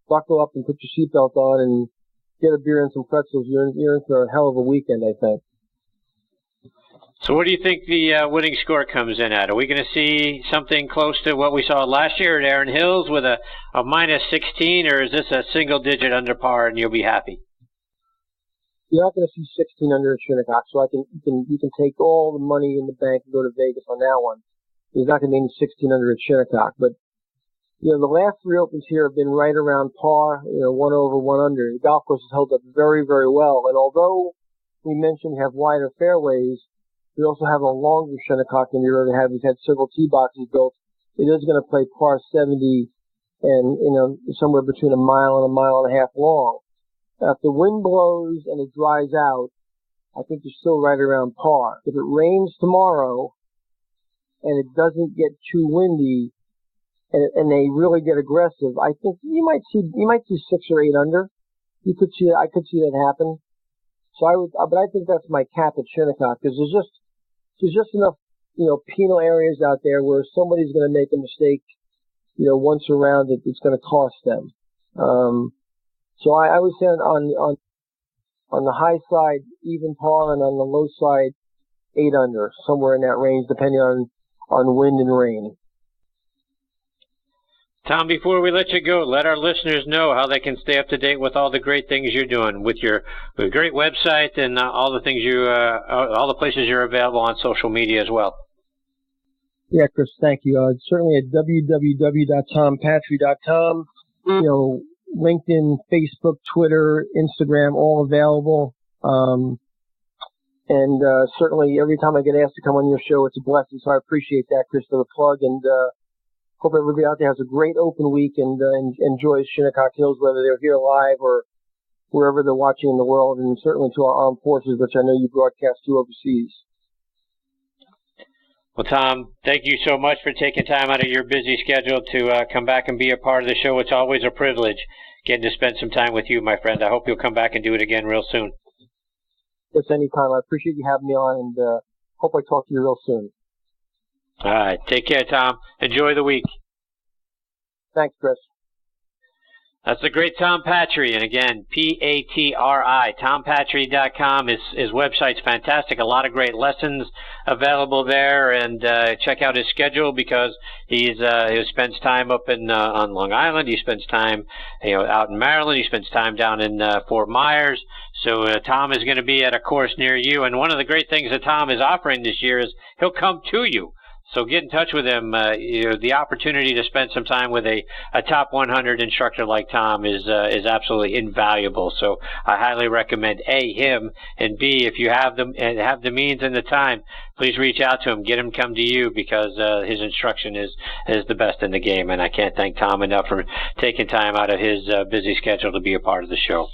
buckle up and put your seatbelt on and get a beer and some pretzels. You're in for a hell of a weekend, I think. So what do you think the winning score comes in at? Are we going to see something close to what we saw last year at Erin Hills with a minus 16, or is this a single-digit under par and you'll be happy? You're not going to see 16 under at Shinnecock, so you can take all the money in the bank and go to Vegas on that one. There's not going to be any 16 under at Shinnecock, but the last 3 opens here have been right around par, 1 over, 1 under. The golf course has held up very, very well. And although we mentioned we have wider fairways, we also have a longer Shinnecock than we ever had. We've had several tee boxes built. It is going to play par 70 and, somewhere between a mile and a mile and a half long. If the wind blows and it dries out, I think you're still right around par. If it rains tomorrow and it doesn't get too windy, and they really get aggressive, I think you might see 6 or 8 under. I could see that happen. So but I think that's my cap at Shinnecock because there's there's just enough, penal areas out there where somebody's going to make a mistake, once around it's going to cost them. So I would say on the high side, even par, and on the low side, 8 under, somewhere in that range, depending on wind and rain. Tom, before we let you go, let our listeners know how they can stay up to date with all the great things you're doing with your great website and all the things all the places you're available on social media as well. Yeah, Chris, thank you. Certainly at www.tompatri.com. LinkedIn, Facebook, Twitter, Instagram, all available. And certainly every time I get asked to come on your show, it's a blessing. So I appreciate that, Chris, for the plug. And hope everybody out there has a great open week and enjoys Shinnecock Hills, whether they're here live or wherever they're watching in the world. And certainly to our armed forces, which I know you broadcast to overseas. Well, Tom, thank you so much for taking time out of your busy schedule to come back and be a part of the show. It's always a privilege getting to spend some time with you, my friend. I hope you'll come back and do it again real soon. Yes, anytime. I appreciate you having me on, and hope I talk to you real soon. All right. Take care, Tom. Enjoy the week. Thanks, Chris. That's the great Tom Patri, and again, Patri, tompatri.com. His website's fantastic. A lot of great lessons available there, and check out his schedule because he spends time up in on Long Island. He spends time out in Maryland. He spends time down in Fort Myers. So Tom is going to be at a course near you, and one of the great things that Tom is offering this year is he'll come to you. So get in touch with him. The opportunity to spend some time with a top 100 instructor like Tom is absolutely invaluable. So I highly recommend A, him, and B, if you have the means and the time, please reach out to him. Get him come to you because his instruction is the best in the game. And I can't thank Tom enough for taking time out of his busy schedule to be a part of the show.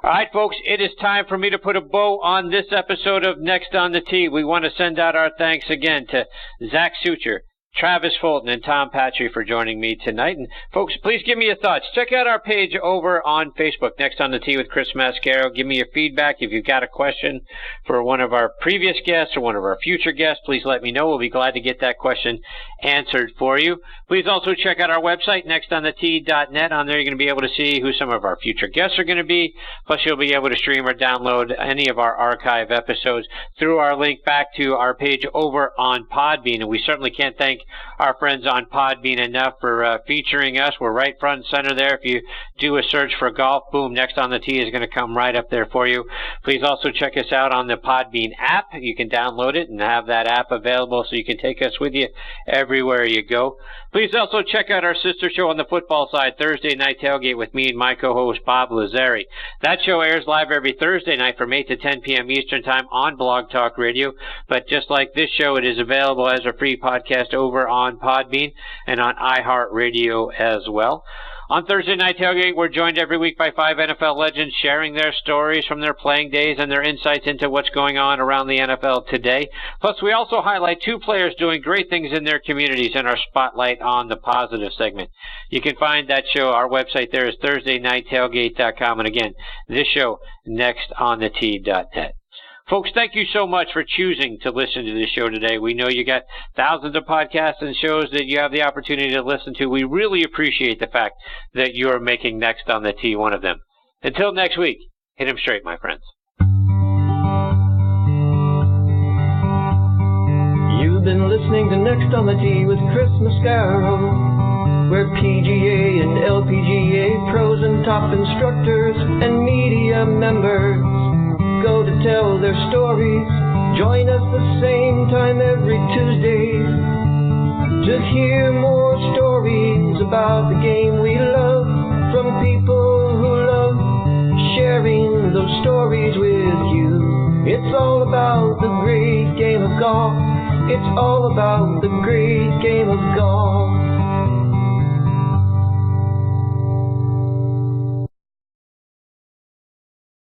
All right, folks, it is time for me to put a bow on this episode of Next on the Tee. We want to send out our thanks again to Zack Sucher, Travis Fulton, and Tom Patri for joining me tonight. And folks, please give me your thoughts. Check out our page over on Facebook, Next on the Tee with Chris Mascaro. Give me your feedback. If you've got a question for one of our previous guests or one of our future guests, please let me know. We'll be glad to get that question answered for you. Please also check out our website, nextonthetee.net. On there, you're going to be able to see who some of our future guests are going to be. Plus, you'll be able to stream or download any of our archive episodes through our link back to our page over on Podbean. And we certainly can't thank our friends on Podbean enough for featuring us. We're right front and center there. If you do a search for golf, boom, Next on the Tee is going to come right up there for you. Please also check us out on the Podbean app. You can download it and have that app available so you can take us with you everywhere you go. Please also check out our sister show on the football side, Thursday Night Tailgate with me and my co-host Bob Lazzari. That show airs live every Thursday night from 8 to 10 p.m. Eastern Time on Blog Talk Radio. But just like this show, it is available as a free podcast over on Podbean and on iHeartRadio as well. On Thursday Night Tailgate, we're joined every week by 5 NFL legends sharing their stories from their playing days and their insights into what's going on around the NFL today. Plus, we also highlight 2 players doing great things in their communities in our Spotlight on the Positive segment. You can find that show, our website there is ThursdayNightTailgate.com. And again, this show, nextonthetee.net. Folks, thank you so much for choosing to listen to this show today. We know you got thousands of podcasts and shows that you have the opportunity to listen to. We really appreciate the fact that you're making Next on the Tee one of them. Until next week, hit 'em straight, my friends. You've been listening to Next on the Tee with Chris Mascaro, where PGA and LPGA pros and top instructors and media members go to tell their stories. Join us the same time every Tuesday to hear more stories about the game we love from people who love sharing those stories with you. It's all about the great game of golf. It's all about the great game of golf.